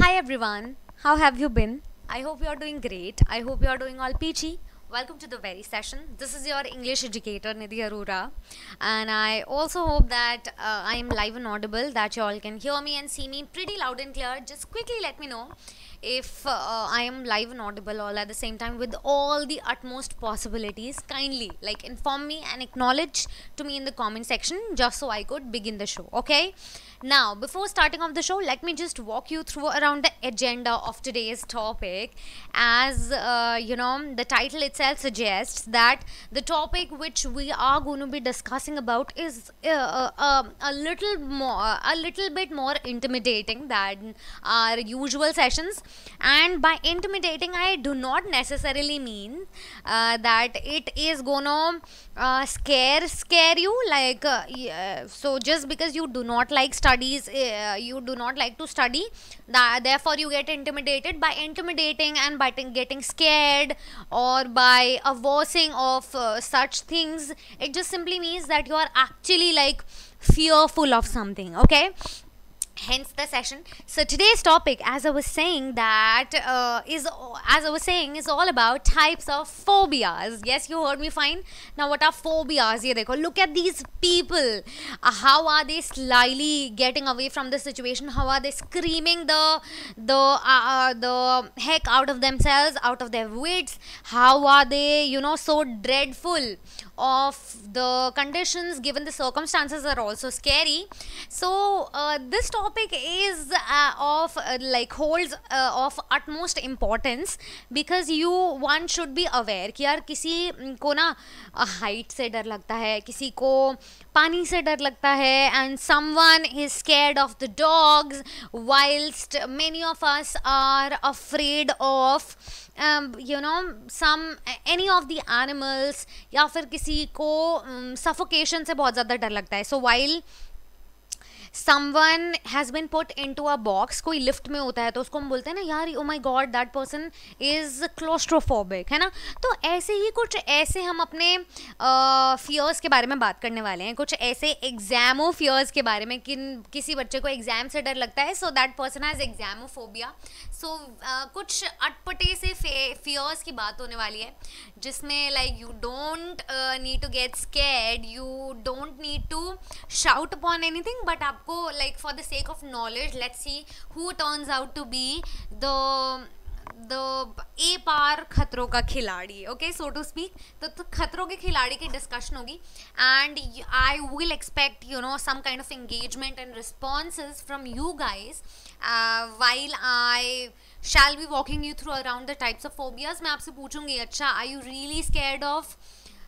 Hi everyone, how have you been? I hope you are doing great. I hope you are doing all peachy. Welcome to the very session. This is your English educator Nidhi Arora, and I also hope that I am live and audible, that you all can hear me and see me pretty loud and clear. Just quickly let me know if I am live and audible all at the same time with all the utmost possibilities. Kindly inform me and acknowledge to me in the comment section just so I could begin the show. Okay. Now, before starting off the show, let me just walk you through around the agenda of today's topic. As the title itself suggests, that the topic which we are going to be discussing about is a little bit more intimidating than our usual sessions. And by intimidating, I do not necessarily mean that it is gonna scare you, so just because you do not like studies, you do not like to study, therefore you get intimidated. By intimidating and by getting scared or by avoiding of such things, it just simply means that you are actually fearful of something. Okay, hence the session. So today's topic, as I was saying, is all about types of phobias. Yes, you heard me fine. Now, what are phobias? Ye dekho, look at these people. How are they slyly getting away from the situation? How are they screaming the heck out of themselves, out of their wits? How are they, so dreadful of the conditions, given the circumstances are also scary. So this topic is holds of utmost importance, because one should be aware कि यार किसी को ना height से डर लगता है, किसी को पानी से डर लगता है, and someone is scared of the dogs, whilst many of us are afraid of any of the animals, या फिर किसी को suffocation से बहुत ज़्यादा डर लगता है. So while someone has been put into a box, कोई लिफ्ट में होता है तो उसको हम बोलते हैं ना, यार oh my god that person is claustrophobic, है ना. तो ऐसे ही कुछ ऐसे हम अपने फियर्स के बारे में बात करने वाले हैं, कुछ ऐसे एग्जामो फियर्स के बारे में. किसी बच्चे को एग्जाम से डर लगता है, सो दैट पर्सन हैज एग्जामोफोबिया. सो कुछ अटपटे से फियर्स की बात होने वाली है, जिसमें you don't need to get scared, you don't need to shout upon anything, but आपको for the sake of knowledge, let's see who turns out to be the A पार खतरों का खिलाड़ी. Okay, so to speak. तो खतरों के खिलाड़ी की डिस्कशन होगी, and I will expect some kind of engagement and responses from you guys while I shall be walking you through around the types of phobias. मैं आपसे पूछूंगी, अच्छा, are you really scared of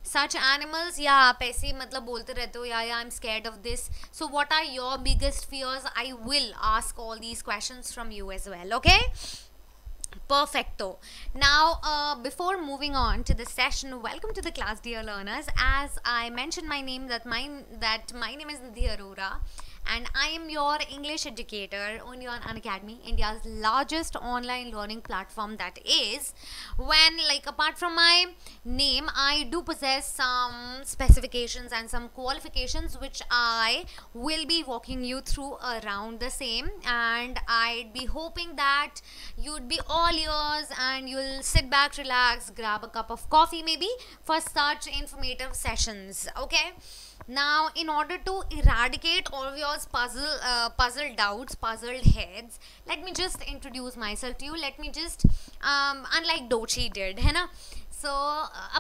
such animals, या आप ऐसे मतलब बोलते रहते हो, या I'm scared of this. So what are your biggest fears? I will ask all these questions from you as well. Okay, perfecto. Now before moving on to the session, welcome to the class, dear learners. As I mentioned my name, that my name is Nidhi Arora, and I am your English educator on your Unacademy, India's largest online learning platform. That is, when apart from my name, I do possess some specifications and some qualifications which I will be walking you through around the same, and I'd be hoping that you'd be all ears and you'll sit back, relax, grab a cup of coffee maybe for such informative sessions. Okay. Now, in order to eradicate all of your puzzle doubts, puzzled heads, let me just introduce myself to you. Let me just, unlike Dochi did, है ना. So,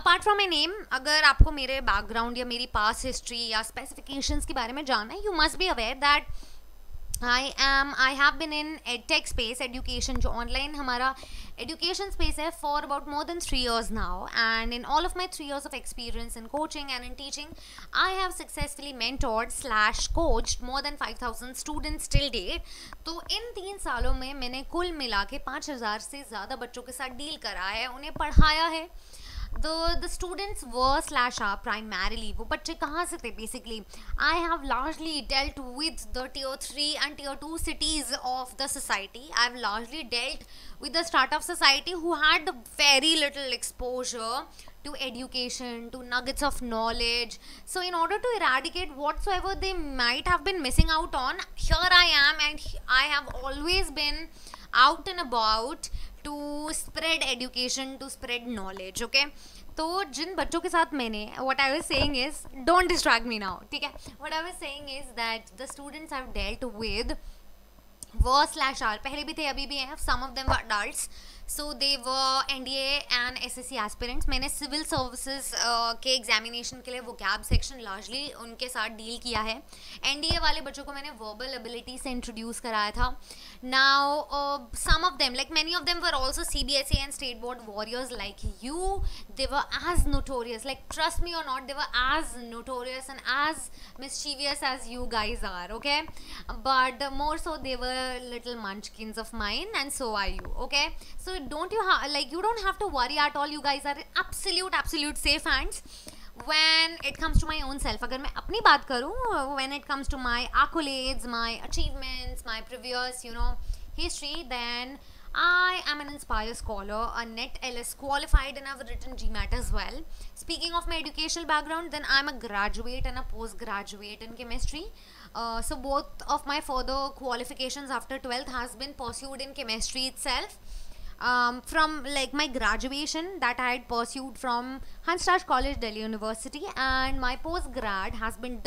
apart from my name, अगर आपको मेरे background या मेरी past history या specifications के बारे में जानना है, you must be aware that I have been in edtech space, education जो online हमारा education space है, for about more than 3 years now, and in all of my 3 years of experience in coaching and in teaching, I have successfully mentored / coached more than 5,000 students till date. तो इन 3 सालों में मैंने कुल मिला के 5,000 से ज़्यादा बच्चों के साथ डील करा है, उन्हें पढ़ाया है. The students were / are primarily, वो बच्चे कहाँ से थे basically. I have largely dealt with the tier 3 and tier 2 cities of the society. I've largely dealt with the startup society who had very little exposure to education, to nuggets of knowledge. So in order to eradicate whatsoever they might have been missing out on, here I am, and I have always been out and about to spread education, to spread knowledge. Okay, तो जिन बच्चों के साथ मैंने what I was saying is don't distract me now, ठीक है. What I was saying is that the students I've dealt with were slash are पहले भी थे अभी भी हैं. Some of them were adults, so they were NDA and SSC aspirants. मैंने civil services के एग्जामिनेशन के लिए वो गैप सेक्शन लार्जली उनके साथ डील किया है. NDA वाले बच्चों को मैंने वर्बल एबिलिटी से इंट्रोड्यूस कराया था. Now some of them, like many of them, were also CBSE and state board warriors like you. They were as notorious, like trust me or not, they were as notorious and as mischievous as you guys are, okay? But more so they were little munchkins of mine, and so are you, okay? So don't you you don't have to worry at all. You guys are in absolute safe hands when it comes to my own self. अगर मैं अपनी बात करूँ, when it comes to my accolades, my achievements, my previous history, then I am an Inspire scholar, a NET LS qualified, and I've written GMAT as well. Speaking of my educational background, then I'm a graduate and a postgraduate in chemistry. So both of my further qualifications after 12th has been pursued in chemistry itself. From like my graduation that I had pursued from Hansraj College, Delhi University, and my postgrad has been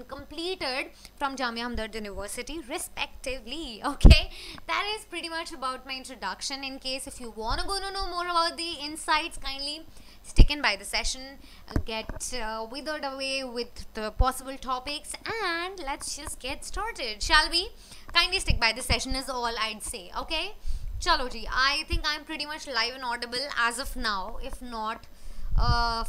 completed from Jamia Hamdard University, respectively. Okay, that is pretty much about my introduction. In case if you want to go to know more about the insights, kindly stick in by the session, get withered away with the possible topics, and let's just get started, shall we? Kindly stick by the session is all I'd say. Okay, chalo ji, I think I'm pretty much live and audible as of now, if not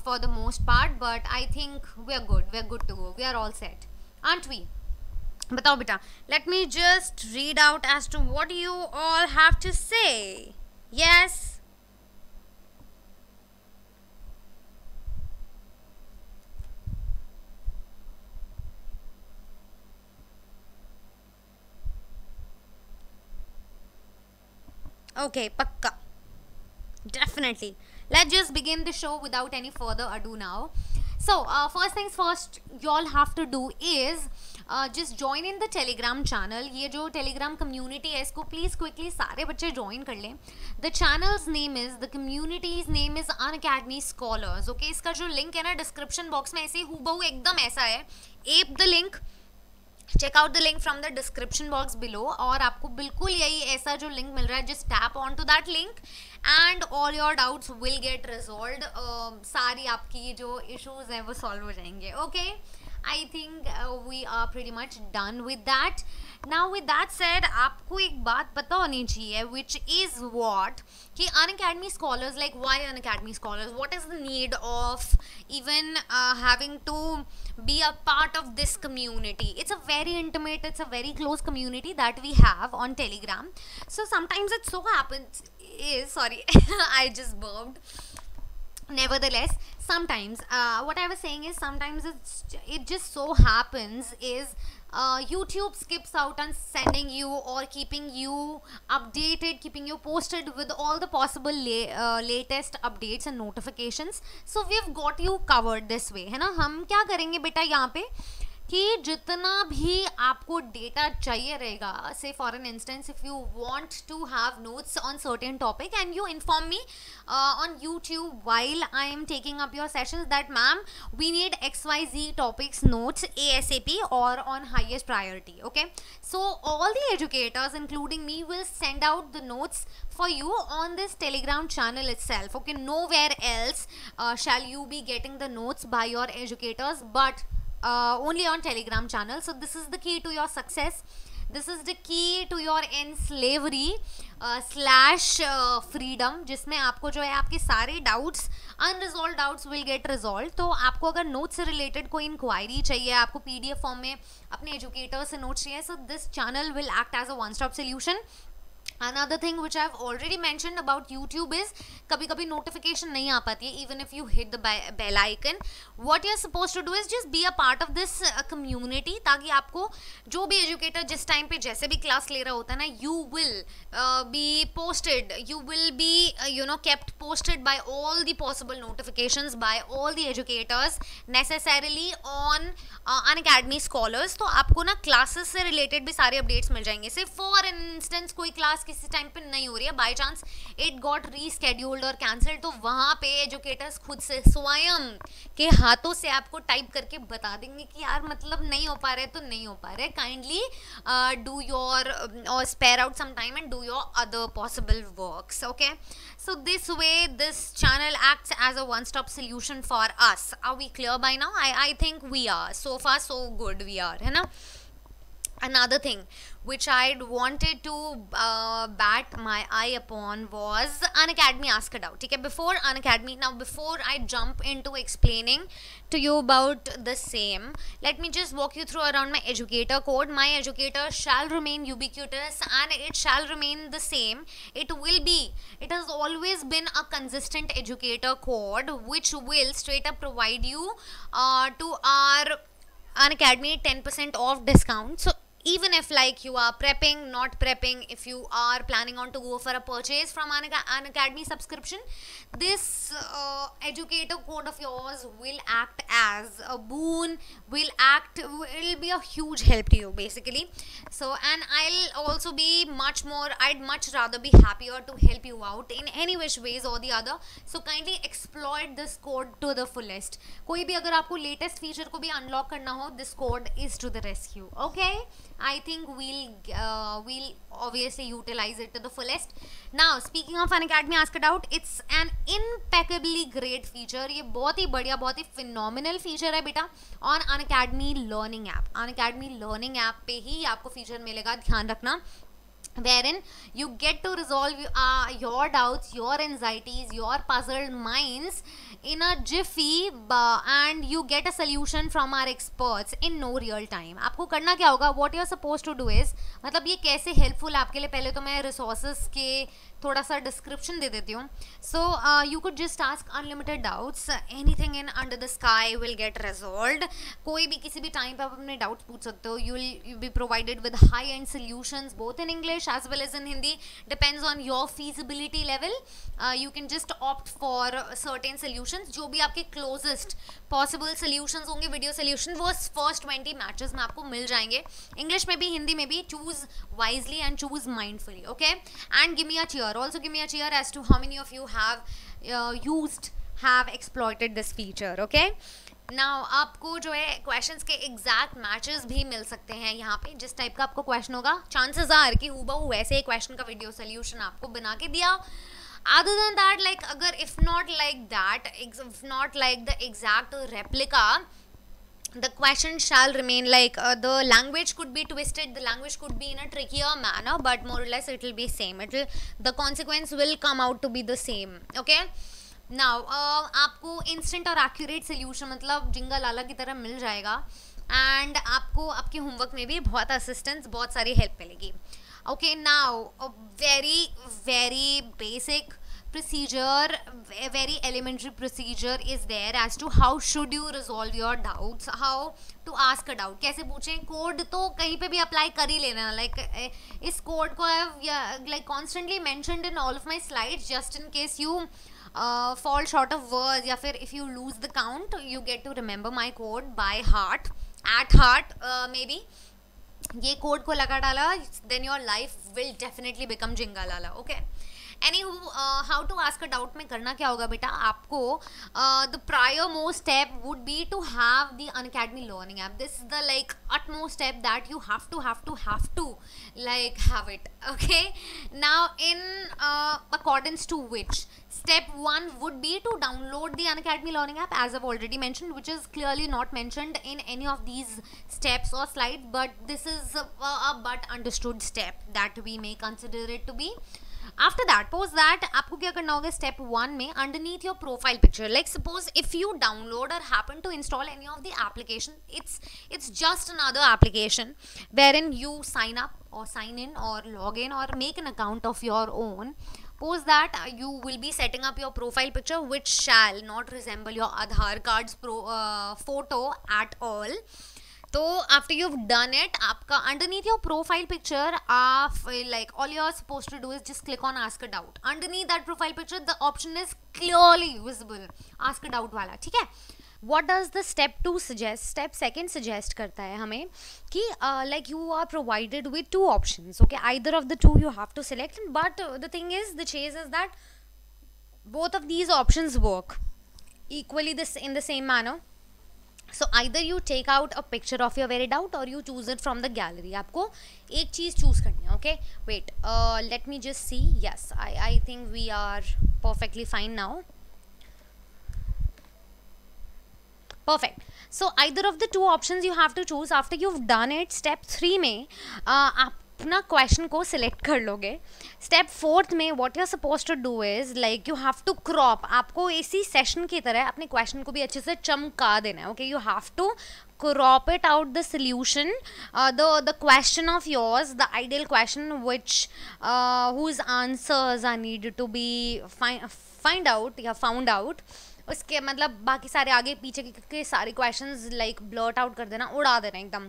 for the most part, but I think we're good to go. We are all set, aren't we? Batao beta, let me just read out as to what you all have to say. Yes. Okay, pakka. Definitely. Let's just begin the show without any further ado now. So, first things first, you all have to do is just join in the Telegram channel. ये जो Telegram community है, इसको please quickly सारे बच्चे join कर लें. The channel's name is, the community's name is Unacademy Scholars. Okay, इसका जो link है ना description box में ऐसे हूबहू एकदम ऐसा है. Ape the link. Check out the link from the description box below, और आपको बिल्कुल यही ऐसा जो लिंक मिल रहा है, just tap on to that link and all your doubts will get resolved. सारी आपकी जो इश्यूज हैं वो सॉल्व हो जाएंगे. Okay, I think we are pretty much done with that. Now with that said, आपको एक बात पता होनी चाहिए, विच इज़ वॉट, कि Unacademy Scholars, like why Unacademy Scholars, what is the need of even having to be a part of this community. It's a very intimate, it's a very close community that we have on Telegram. So sometimes it so happens is, sorry, I just burped. Nevertheless, sometimes what I was saying is, sometimes it just so happens is YouTube skips out on sending you or keeping you updated, keeping you posted with all the possible latest updates and notifications. So we've got you covered this way, है ना. हम क्या करेंगे बेटा यहाँ पे कि जितना भी आपको डेटा चाहिए रहेगा, say for an instance if you want to have notes on certain topic and you inform me on YouTube while I am taking up your sessions that ma'am we need XYZ topics notes ASAP or on highest priority. Okay, so all the educators including me will send out the notes for you on this Telegram channel itself. Okay, nowhere else shall you be getting the notes by your educators, but only on Telegram channel. So this is the key to your success. This is the key to your enslavery slash freedom, जिसमें आपको जो है आपके सारे doubts, unresolved doubts will get resolved. तो आपको अगर notes से रिलेटेड कोई इंक्वायरी चाहिए, आपको PDF फॉर्म में अपने एजुकेटर से नोट्स चाहिए, so this channel will act as a one-stop solution. Another thing which I've already mentioned about YouTube is कभी कभी notification नहीं आ पाती है even if you hit the bell icon. What you're supposed to do is just be a part of this community, ताकि आपको जो भी educator जिस time पे जैसे भी class ले रहा होता है ना, you will be posted, you will be kept posted by all the possible notifications by all the educators necessarily on Unacademy Scholars. तो आपको ना classes से related भी सारे updates मिल जाएंगे. Say for an instance कोई class किसी टाइम पे नहीं हो रही है, बाय चांस इट गॉट रीस्केड्यूल्ड और कैंसल्ड, तो वहाँ पे एजुकेटर्स खुद से स्वयं के हाथों से आपको टाइप करके बता देंगे कि यार मतलब नहीं हो पा रहे तो नहीं हो पा रहे, काइंडली डू योर और spare out some time and do your other possible works. ओके, so this way this channel acts as a one stop solution for us. Are we clear by now? I think we are. So far so good we are, है ना. Another thing which I wanted to bat my eye upon was Unacademy Ask a Doubt. Okay, before Unacademy, now before I jump into explaining to you about the same, let me just walk you through around my educator code. My educator shall remain ubiquitous and it shall remain the same. It has always been a consistent educator code which will straight up provide you to our Unacademy 10% off discount. So even if like you are prepping, not prepping, if you are planning on to go for a purchase from Unacademy subscription, this educator code of yours will act as a boon, will be a huge help to you basically. So, and I'll also be I'd much rather be happier to help you out in any which ways or the other. So kindly exploit this code to the fullest. कोई भी अगर आपको latest feature को भी unlock करना हो, this code is to the rescue. Okay, I think we'll obviously utilize it to the fullest. Now speaking of Unacademy Ask a Doubt, it's an impeccably great feature. ये बहुत ही बढ़िया, बहुत ही phenomenal feature है बेटा on Unacademy Learning app. Unacademy Learning app पे ही आपको feature मिलेगा, ध्यान रखना, wherein you get to resolve your doubts, your anxieties, your puzzled minds in a jiffy, and you get a solution from our experts in no real time. आपको करना क्या होगा, what you are supposed to do is, मतलब ये कैसे helpful है आपके लिए, पहले तो मैं resources के थोड़ा सा description दे देती हूँ. So you could just ask unlimited doubts, anything in under the sky will get resolved. कोई भी किसी भी time पे आप अपने doubts पूछ सकते हो. You'll be provided with high end solutions both in English as well as in Hindi, depends on your feasibility level. You can just opt for certain solutions, जो भी आपके closest possible solutions होंगे, video solution, वो first 20 matches में आपको मिल जाएंगे, English में भी हिंदी में भी. Choose wisely and choose mindfully. Okay, and give me a cheer, also give me a cheer as to how many of you have exploited this feature. Okay, now आपको जो है क्वेश्चंस के एग्जैक्ट मैचेस भी मिल सकते हैं यहाँ पे. जिस टाइप का आपको क्वेश्चन होगा, चांसेस आर कि हूबहू वैसे ही क्वेश्चन का वीडियो सोल्यूशन आपको बना के दिया. अदर देन दैट, लाइक अगर if not like the exact replica, the question shall remain like the language could be twisted, the language could be in a trickier manner, but more or less it will be same. The consequence will come out to be the same. Okay, now आपको instant और accurate solution मतलब जिंगा लाला की तरह मिल जाएगा, and आपको आपके homework में भी बहुत असिस्टेंस, बहुत सारी हेल्प मिलेगी. Okay, now very very basic procedure, a very elementary procedure is there as to how should you resolve your doubts, how to ask a doubt. कैसे पूछें, कोड तो कहीं पे भी अप्लाई कर ही लेना. लाइक इस कोड को I have like constantly mentioned in all of my slides, just in case you fall short of words, या फिर if you lose the count, you get to remember my code by heart, at heart maybe. ये code को लगा डाला, then your life will definitely become जिंगालाला. Okay, anywho, how to ask a doubt में करना क्या होगा बेटा, आपको the prior most step would be to have the Unacademy Learning app. This is the like utmost step that you have to like have it. Okay, now in accordance to which step 1 would be to download the Unacademy Learning app, as I've already mentioned, which is clearly not mentioned in any of these steps or slides, but this is a but understood step that we may consider it to be. After that, post that, आपको क्या करना होगा step 1 में, underneath your profile picture, like suppose if you download or happen to install any of the application, it's just another application wherein you sign up or sign in or log in or make an account of your own. Post that, you will be setting up your profile picture, which shall not resemble your Aadhaar card's photo at all. So after you've done it, आपका underneath your profile picture, like all you're supposed to do is just click on ask a doubt. Underneath that profile picture, the option is clearly visible, ask a doubt वाला. ठीक है, what does the step 2 suggest? Step second suggest करता है हमें कि like you are provided with two options, okay, either of the two you have to select, but the thing is, the chase is that both of these options work equally this in the same manner. So either you take out a picture of your very doubt or you choose it from the gallery. आपको एक चीज़ choose करनी है, okay? Wait, let me just see. Yes, I think we are perfectly fine now. Perfect. So either of the two options you have to choose. After you've done it, step 3 में आप अपना question को select कर लोगे. Step 4 में what you are suppose to do is like you have to crop. आपको इसी session की तरह अपने क्वेश्चन को भी अच्छे से चमका देना है, okay? You have to crop it out the solution, the question of yours, the ideal question which whose answers are needed to be find out या found out. उसके मतलब बाकी सारे आगे पीछे के सारे क्वेश्चंस लाइक ब्लर्ट आउट कर देना, उड़ा देना एकदम.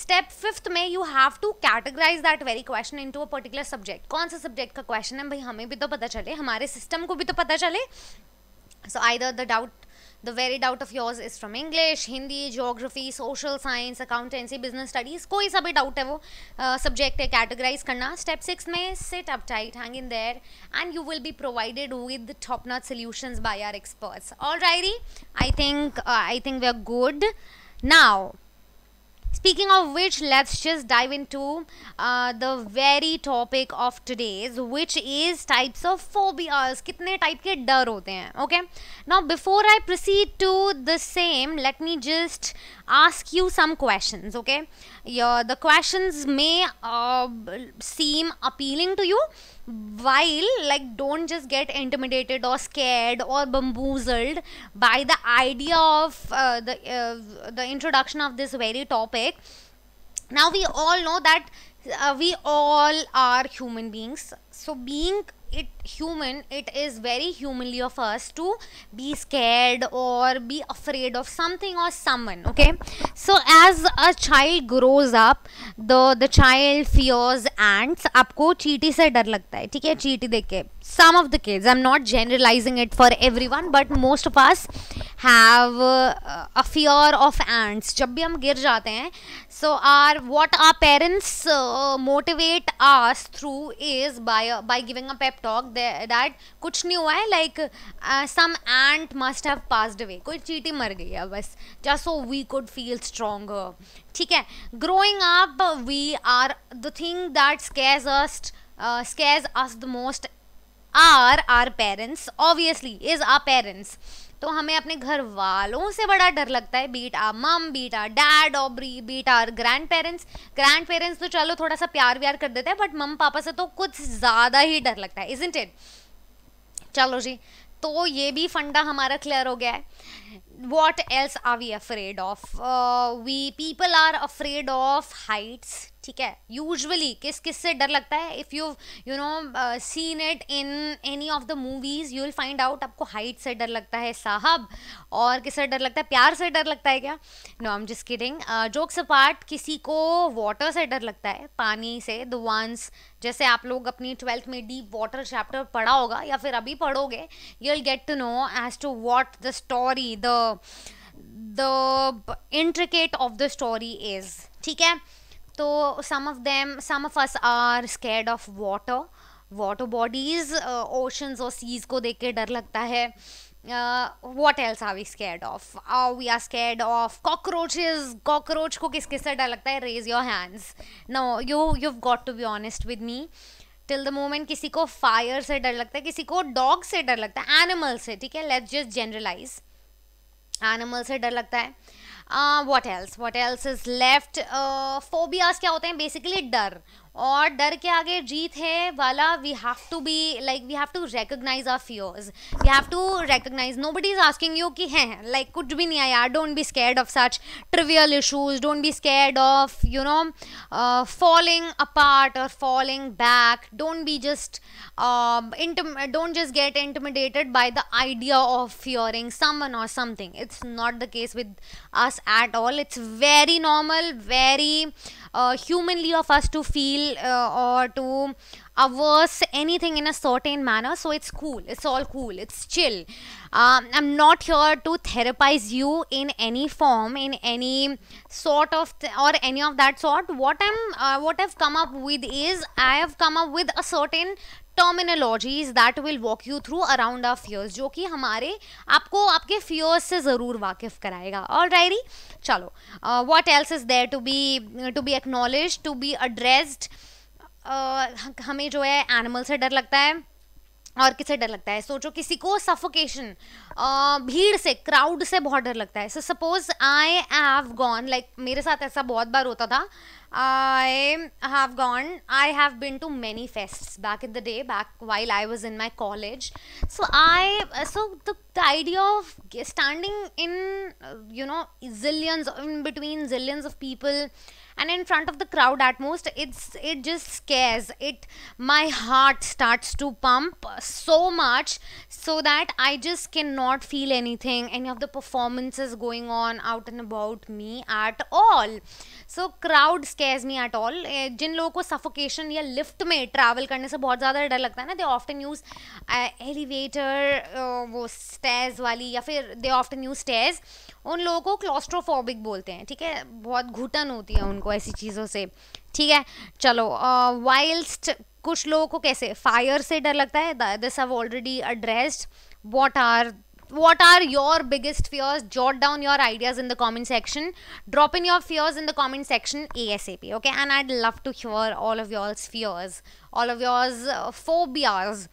स्टेप 5 में you have to categorise that very question into a particular subject. कौन सा सब्जेक्ट का क्वेश्चन है भाई, हमें भी तो पता चले, हमारे सिस्टम को भी तो पता चले. So either the very doubt of yours is from English, Hindi, geography, social science, accountancy, business studies, कोई सा भी डाउट है वो सब्जेक्ट है, कैटेगराइज करना. स्टेप 6 में sit up tight, hang in there, and you will be provided with the top notch solutions by our experts. Alrighty, I think we are good now. Speaking of which, let's just dive into the very topic of today's, which is types of phobias. कितने type के डर होते हैं, okay? Now before I proceed to the same, let me just ask you some questions, okay? The questions may seem appealing to you, while like don't just get intimidated or scared or bamboozled by the idea of the introduction of this very topic. Now we all know that we all are human beings, so being human, it is very humanly of us to be scared or be afraid of something or someone, okay? So as a child grows up, the child fears ants. आपको चींटी से डर लगता है, ठीक है? चींटी देख के some of the kids, I'm not generalizing it for everyone, but most of us have a fear of ants. जब भी हम गिर जाते हैं, so what our parents motivate us through is by giving a pep talk that कुछ नहीं हुआ है, like some ant must have passed away, कोई चींटी मर गई है बस, just so we could feel stronger, ठीक है? Growing up, we are the thing that scares us the most are our parents, obviously is our parents. तो हमें अपने घर वालों से बड़ा डर लगता है, बीट आर मम, बीट आर डैड और बीट आर ग्रैंड पेरेंट्स तो चलो थोड़ा सा प्यार व्यार कर देते हैं, बट मम पापा से तो कुछ ज़्यादा ही डर लगता है, isn't it? चलो जी, तो ये भी फंडा हमारा क्लियर हो गया है. What else are we afraid of? People are afraid of heights, ठीक है? यूजुअली किस से डर लगता है? If you know seen it in any of the movies, you will find out आपको हाइट से डर लगता है साहब. और किससे डर लगता है? प्यार से डर लगता है क्या? No, I am just kidding. Jokes apart, किसी को वाटर से डर लगता है, पानी से. द वंस, जैसे आप लोग अपनी 12th में डीप वाटर चैप्टर पढ़ा होगा या फिर अभी पढ़ोगे, you will get to know as to what the story, the intricate of the story is, ठीक है? तो some of us are scared of water bodies, oceans और seas को देख के डर लगता है. What else are we scared of? We are scared of cockroaches. Cockroach को किस से डर लगता है? Raise your hands. No, you've got to be honest with me. Till the moment किसी को fire से डर लगता है, किसी को dog से डर लगता है, animal से, ठीक है? Let's just generalize. एनिमल से डर लगता है. What else is left? Phobias क्या होते हैं? बेसिकली डर, और डर के आगे जीत है वाला. We have to recognise our fears. We have to recognise, nobody is asking you कि है लाइक कुछ भी नहीं है यार, don't be scared of such trivial issues, don't be scared of falling apart or falling back. Don't just get intimidated by the idea of fearing someone or something. It's not the case with us at all. It's very normal, very humanly of us to feel or to averse anything in a certain manner, so it's cool, it's all cool, it's chill. I'm not here to therapize you in any form, in any sort of or any of that sort. What I've come up with is, I have come up with a certain terminologies that will walk you through around our fears, जो कि हमारे आपको आपके fears से ज़रूर वाकिफ कराएगा. Alrighty, चलो, what else is there to be acknowledged, to be addressed. हमें जो है एनिमल से डर लगता है, और किससे डर लगता है? सोचो, किसी को सफोकेशन, भीड़ से, क्राउड से बहुत डर लगता है. So suppose I have gone, like मेरे साथ ऐसा बहुत बार होता था. I have been to many fests back in the day, back while I was in my college. So the idea of standing in, in between zillions of people and in front of the crowd at most, it just scares it. My heart starts to pump so much, so that I just cannot feel anything, any of the performances going on out and about me at all. So crowd scares me at all. जिन लोगों को suffocation या lift में travel करने से बहुत ज़्यादा डर लगता है ना, they often use elevator, वो stairs वाली, या फिर they often use stairs. उन लोगों को क्लॉस्ट्रोफोबिक बोलते हैं, ठीक है. बहुत घुटन होती है उनको ऐसी चीज़ों से, ठीक है. चलो, वाइल्स्ट कुछ लोगों को कैसे फायर से डर लगता है, this have already addressed. what are your biggest fears? Jot down your ideas in the comment section, drop in your fears in the comment section ASAP, okay? And I'd love to hear all of yours fears, all of yours phobias.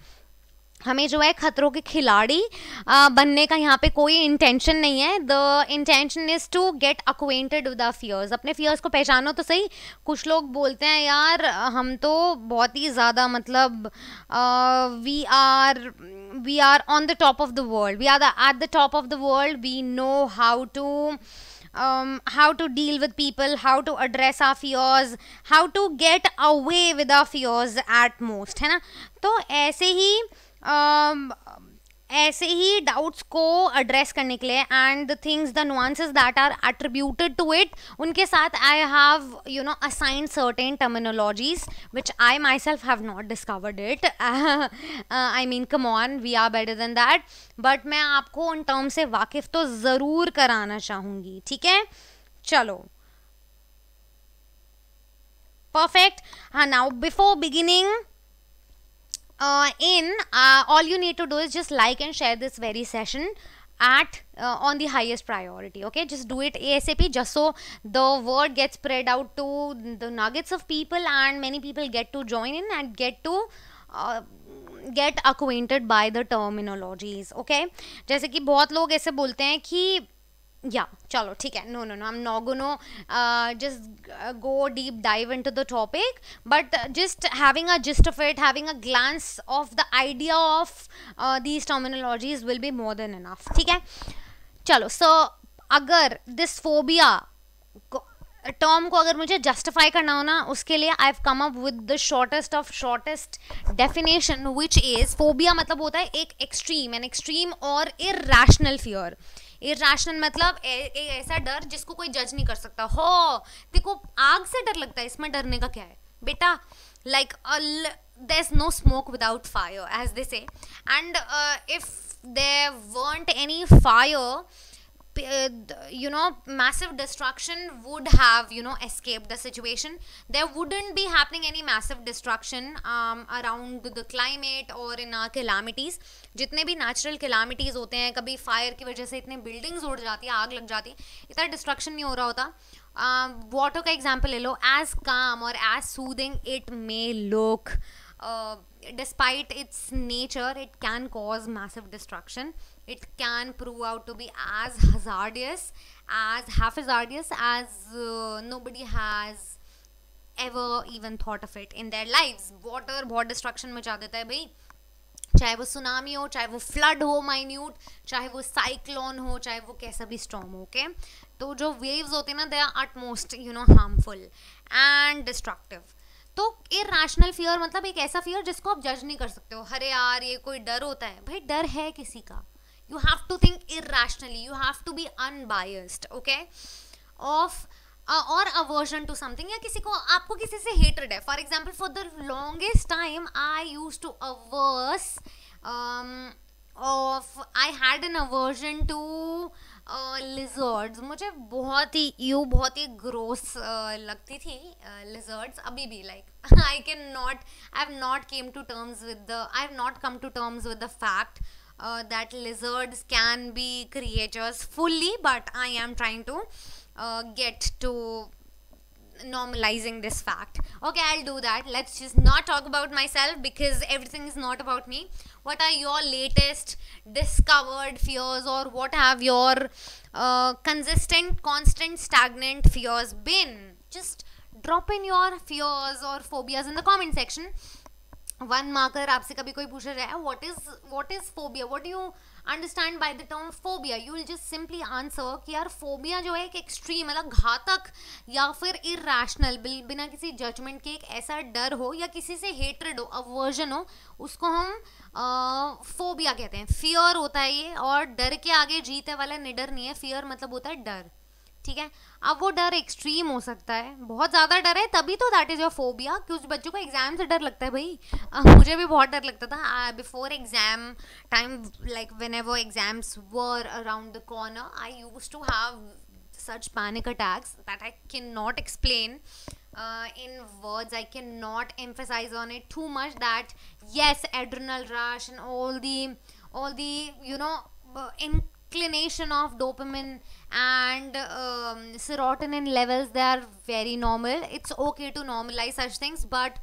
हमें जो है खतरों के खिलाड़ी बनने का यहाँ पे कोई इंटेंशन नहीं है. The intention is to get acquainted with the fears. अपने फियर्स को पहचानो तो सही. कुछ लोग बोलते हैं यार हम तो बहुत ही ज़्यादा, मतलब we are on the top of the world, we are at the top of the world, we know how to deal with people, how to address our fears, how to get away with our fears at most, है ना. तो ऐसे ही doubts को address करने के लिए, and the things, the nuances that are attributed to it, उनके साथ I have assigned certain terminologies which I myself have not discovered it. I mean come on, we are better than that. But मैं आपको उन term से वाकिफ तो ज़रूर कराना चाहूँगी, ठीक है. चलो, परफेक्ट. हाँ, now before beginning all you need to do is just like and share this very session at on the highest priority, okay? Just do it ASAP, just so the word gets spread out to the nuggets of people, and many people get to join in and get to get acquainted by the terminologies, okay? जैसे कि बहुत लोग ऐसे बोलते हैं कि या चलो ठीक है, no I am not gonna just go deep dive into the topic, but just having a gist of it, having a glance of the idea of these terminologies will be more than enough, ठीक है. चलो, so अगर this phobia term को अगर मुझे justify करना हो ना, उसके लिए I have come up with the shortest definition, which is phobia मतलब होता है एक एक्सट्रीम और इरैशनल फियर. इरैशनल मतलब ऐसा डर जिसको कोई जज नहीं कर सकता. हो, देखो आग से डर लगता है, इसमें डरने का क्या है बेटा? Like there's no smoke without fire, as they say, and if there weren't any fire, massive destruction would have escaped the situation. There wouldn't be happening any massive destruction around the climate or in our calamities. जितने भी natural calamities होते हैं, कभी fire की वजह से इतने buildings उड़ जाती है, आग लग जाती है, इतना destruction नहीं हो रहा होता. वाटर का एग्जाम्पल ले लो. as calm or as soothing it may look, despite its nature, it can cause massive destruction. It can prove out to be as hazardous as nobody has ever even thought of it in their lives. Water बहुत destruction मचा देता है भाई, चाहे वो tsunami हो, चाहे वो फ्लड हो माइन्यूट, चाहे वो साइक्लोन हो, चाहे वो कैसा भी स्टॉर्म हो, ओके. तो जो वेव्स होते हैं ना, they are at most harmful and destructive. तो इरैशनल फियर मतलब एक ऐसा फियर जिसको आप जज नहीं कर सकते हो. अरे यार ये कोई डर होता है, भाई डर है किसी का. You have to think irrationally, you have to be unbiased, okay, of और अवर्जन टू समथिंग, या किसी को, आपको किसी से हेटरेड है. For example, for the longest time I use to hours of, I had an aversion to lizards. मुझे बहुत ही बहुत ही ग्रोस लगती थी लिजर्ड्स. अभी भी like I can not, I have not came to terms with the, I have not come to terms with the fact that lizards can be creatures fully, but I am trying to get to normalizing this fact. Okay, I'll do that. Let's just not talk about myself because everything is not about me. What are your latest discovered fears, or what have your constant stagnant fears been? Just drop in your fears or phobias in the comment section. One marker. आपसे कभी कोई पूछ रहा है what is phobia, what do you understand by the term phobia, you will just simply answer कि यार phobia जो है एक एक्सट्रीम, मतलब घातक या फिर इरैशनल, बिना किसी जजमेंट के एक ऐसा डर हो या किसी से हेट्रेड हो, अवर्जन हो, उसको हम फोबिया कहते हैं. फियर होता है ये, और डर के आगे जीते वाला निडर नहीं है. फियर मतलब होता है डर, ठीक है. अब वो डर एक्सट्रीम हो सकता है, बहुत ज़्यादा डर है तभी तो दैट इज़ योर फोबिया. कुछ बच्चों को एग्जाम से डर लगता है भाई. मुझे भी बहुत डर लगता था before exam time, like whenever exams were around the corner, I used to have such panic attacks that I cannot explain in words. I cannot emphasize on it too much that yes, adrenal rush and all the you know inclination of dopamine and serotonin levels, they are very normal. It's okay to normalize such things, but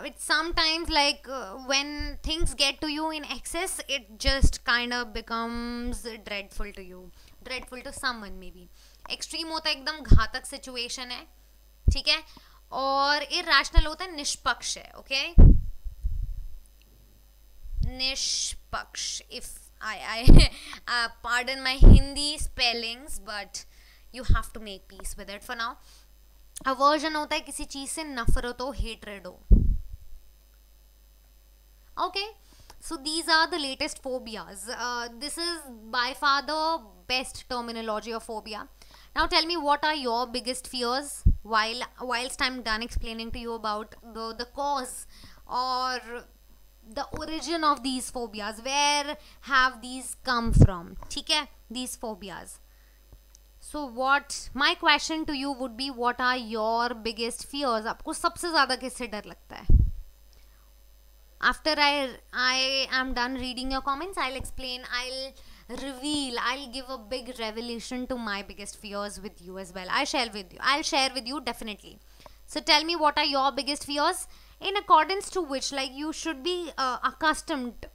it's sometimes like when things get to you in excess, it just kind of becomes dreadful to you, dreadful to someone maybe. Extreme होता है एकदम घातक situation है, ठीक है. और irrational होता है निष्पक्ष है. ओके, निष्पक्ष. If I pardon my Hindi spellings, but you have to make peace with it for now. Aversion होता है किसी चीज से नफरत हो, hatred हो. Okay, so these are the latest phobias. This is by far the best terminology of phobia. Now tell me, what are your biggest fears? Whilst I'm done explaining to you about the cause or the origin of these phobias, where have these come from, ठीक है, these phobias. So what my question to you would be, what are your biggest fears? आपको सबसे ज़्यादा किससे डर लगता है? After I am done reading your comments, I'll explain, I'll give a big revelation to my biggest fears with you as well. I'll share with you definitely. So tell me, what are your biggest fears, in accordance to which like you should be accustomed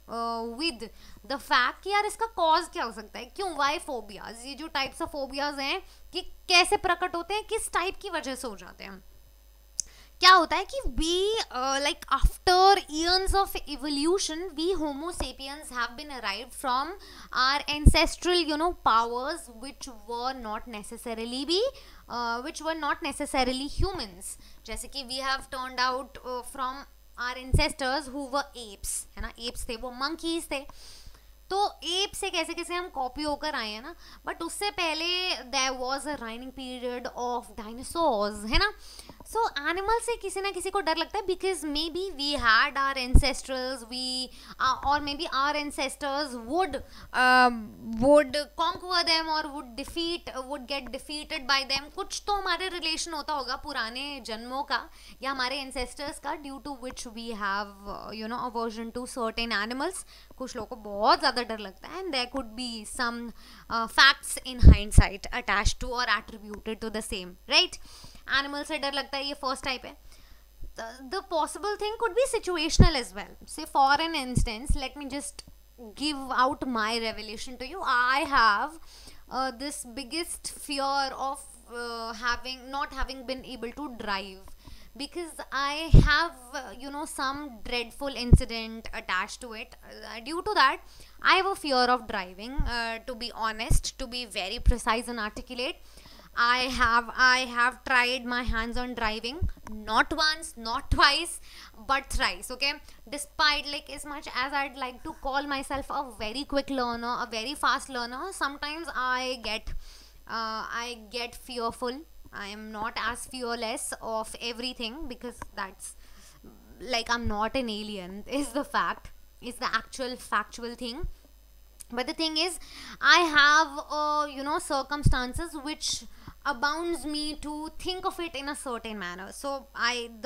with the fact कि यार इसका cause क्या हो सकता है, क्यों, why phobias, ये जो टाइप्स ऑफ फोबियाज हैं कि कैसे प्रकट होते हैं, किस टाइप की वजह से हो जाते हैं. क्या होता है कि we like after eons of evolution, we homo sapiens have been arrived from our ancestral powers, which were not necessarily humans. जैसे कि we have turned out from our ancestors who were apes, है ना, apes थे, वो monkeys थे. तो app से कैसे कैसे हम कॉपी होकर आए हैं ना, बट उससे पहले there was a reigning period of dinosaurs, है ना. सो एनिमल से किसी ना किसी को डर लगता है, because may be we had our ancestors, और may be our ancestors would conquer them और would get defeated by them. कुछ तो हमारे रिलेशन होता होगा पुराने जन्मों का या हमारे एंसेस्टर्स का, due to which we have aversion to certain animals. कुछ लोगों को बहुत ज़्यादा डर लगता है, and there could be some facts in hindsight attached to और attributed to the same, right. Animal से डर लगता है, ये फर्स्ट टाइप है. The possible thing could be situational as well. Say for an instance, let me just give out my revelation to you. I have this biggest fear of not having been able to drive, because I have some dreadful incident attached to it. Due to that, I have a fear of driving, to be honest, to be very precise and articulate. I have tried my hands on driving, not once, not twice, but thrice. Okay, despite like as much as I'd like to call myself a very quick learner, a very fast learner, sometimes I get fearful I am not as fearless of everything, because that's like I'm not an alien, is the fact, is the actual factual thing. But the thing is, I have circumstances which abounds me to think of it in a certain manner. So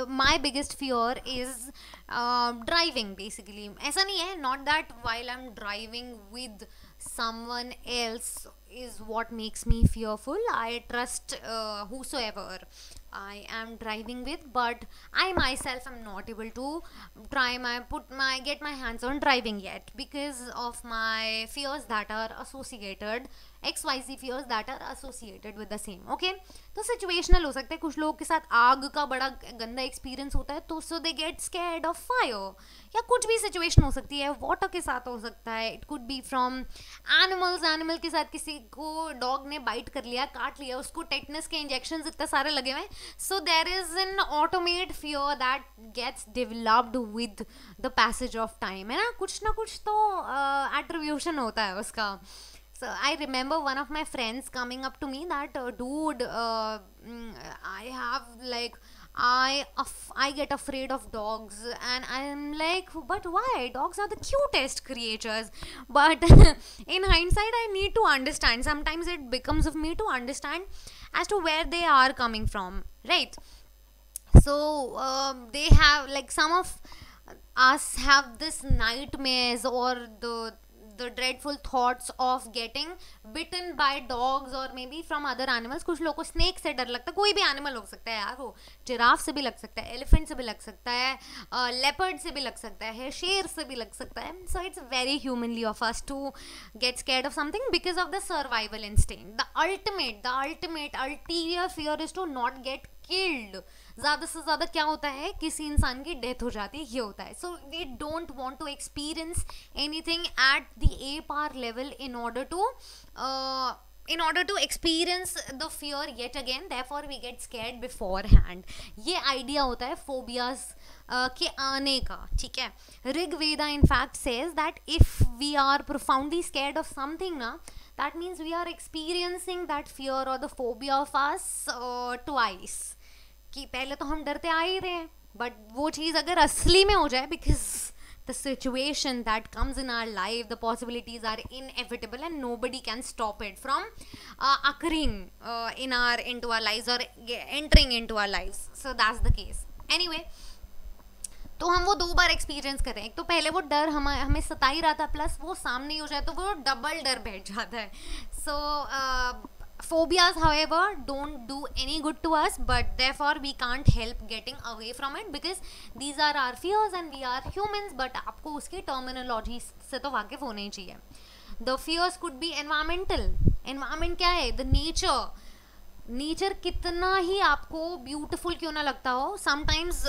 my biggest fear is driving, basically. ऐसा नहीं है, not that while I'm driving with someone else is what makes me fearful. I trust whosoever I am driving with, but I myself am not able to get my hands on driving yet, because of my fears that are associated, XYZ fears that are associated with the same. Okay, तो situational हो सकता है, कुछ लोगों के साथ आग का बड़ा गंदा एक्सपीरियंस होता है, तो so they get scared of fire, या कुछ भी सिचुएशन हो सकती है. वाटर के साथ हो सकता है, it could be from animals. Animal के साथ किसी को डॉग ने बाइट कर लिया, काट लिया, उसको टेटनस के इंजेक्शन इतने सारे लगे हुए. So there is an automate fear that gets developed with the passage of time, है ना कुछ तो एट्रीब्यूशन होता है उसका. So I remember one of my friends coming up to me that dude, I have like I get afraid of dogs, and I'm like, but why? Dogs are the cutest creatures. But in hindsight, I need to understand. Sometimes it becomes of me to understand as to where they are coming from, right? So they have, like, some of us have this nightmares or the dreadful thoughts of getting bitten by dogs or maybe from other animals. कुछ लोगों को snake से डर लगता है. कोई भी animal हो सकता है यार, वो जिराफ से भी लग सकता है, एलिफेंट से भी लग सकता है, लेपर्ड से भी लग सकता है, शेर से भी लग सकता है. So it's very humanly of us to get scared of something because of the survival instinct. The ultimate ulterior fear is to not get killed. ज़्यादा से ज़्यादा क्या होता है, किसी इंसान की डेथ हो जाती है, ये होता है. So we don't want to experience anything at the upper level in order to experience the fear yet again. Therefore we get scared beforehand. ये आइडिया होता है फोबियाज के आने का, ठीक है. Rigveda in fact says that if we are profoundly scared of something ना, that means we are experiencing that fear or the phobia of us twice. कि पहले तो हम डरते आ ही रहे हैं, बट वो चीज़ अगर असली में हो जाए, because the situation that comes in our life, the possibilities are inevitable and nobody can stop it from occurring into our lives or entering into our lives. So that's the case. Anyway, तो हम वो 2 बार experience कर रहे हैं. एक तो पहले वो डर हमें सता ही रहा था, प्लस वो सामने ही हो जाए तो वो डबल डर बैठ जाता है. सो phobias, however, don't do any good to us, but therefore we can't help getting away from it because these are our fears and we are humans. But आपको उसकी terminology से तो वाकिफ होना ही चाहिए. The fears could be environmental. Environment क्या है? The nature कितना ही आपको beautiful क्यों ना लगता हो, sometimes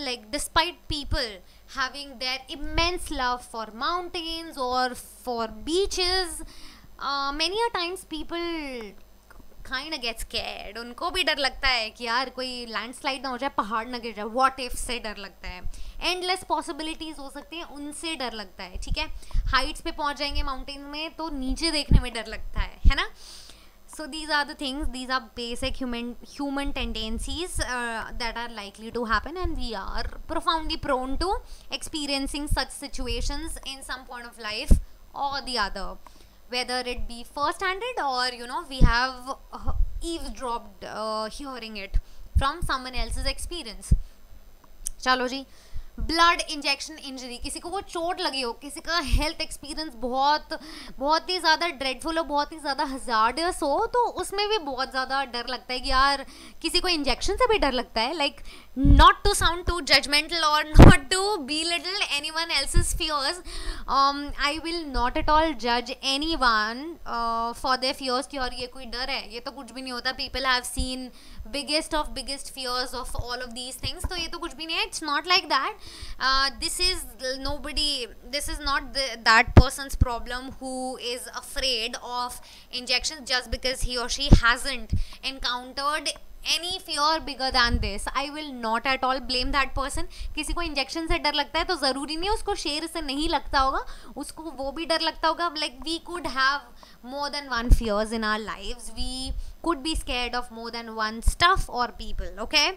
like despite people having their immense love for mountains or for beaches, many a times people kind of get scared. उनको भी डर लगता है कि यार कोई लैंडस्लाइड ना हो जाए, पहाड़ ना गिर जाए, व्हाट इफ से डर लगता है. एंडलेस पॉसिबिलिटीज हो सकती हैं, उनसे डर लगता है, ठीक है. हाइट्स पे पहुंच जाएंगे माउंटेन में तो नीचे देखने में डर लगता है ना. So these are the things, these are basic human tendencies that are likely to happen, and we are profoundly prone to experiencing such situations in some point of life or the other, whether it be first-handed or we have eavesdropped hearing it from someone else's experience. चलो जी, blood injection injury, किसी को वो चोट लगी हो, किसी का health experience बहुत ही ज़्यादा ड्रेडफुल हो, बहुत ही ज़्यादा हजार्डस हो, तो उसमें भी बहुत ज़्यादा डर लगता है कि यार किसी को इंजेक्शन से भी डर लगता है. Like not to sound too judgmental or not to belittle anyone else's fears, I will not at all judge anyone for their fears कि और ये कोई डर है, ये तो कुछ भी नहीं होता. People have seen biggest fears of all of these things, तो ये तो कुछ भी नहीं है. It's not like that. This is not that person's problem who is afraid of injections just because he or she hasn't encountered any fear bigger than this. I will not at all blame that person. किसी को injection से डर लगता है तो ज़रूरी नहीं है उसको शेर से नहीं लगता होगा, उसको वो भी डर लगता होगा. Like we could have more than one fears in our lives. We could be scared of more than one stuff or people. Okay.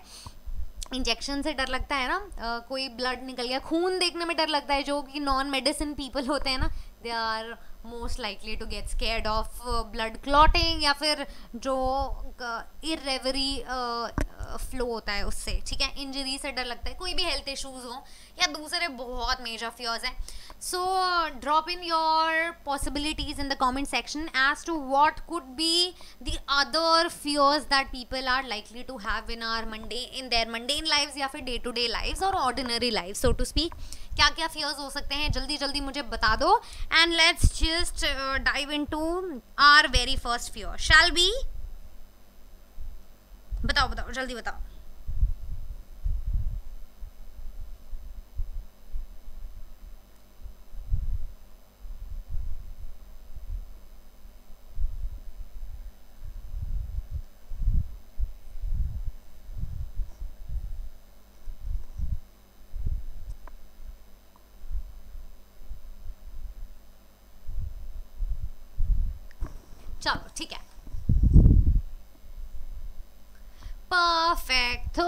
Injection से डर लगता है ना, कोई ब्लड निकल गया, खून देखने में डर लगता है. जो कि नॉन मेडिसिन पीपल होते हैं ना, they are most likely to get scared of blood clotting, या फिर जो इरेवरी फ्लो होता है उससे. ठीक है, इंजरी से डर लगता है, कोई भी हेल्थ इश्यूज हो या दूसरे बहुत मेजर फियर्स हैं. So drop in your possibilities in the comment section as to what could be the other fears that people are likely to have in their mundane lives, या फिर day to day lives और ordinary life, so to speak. क्या क्या fears हो सकते हैं, जल्दी जल्दी मुझे बता दो. And let's just dive into our very first fear. Shall be? बताओ बताओ, जल्दी बताओ. चलो ठीक है. Perfect. So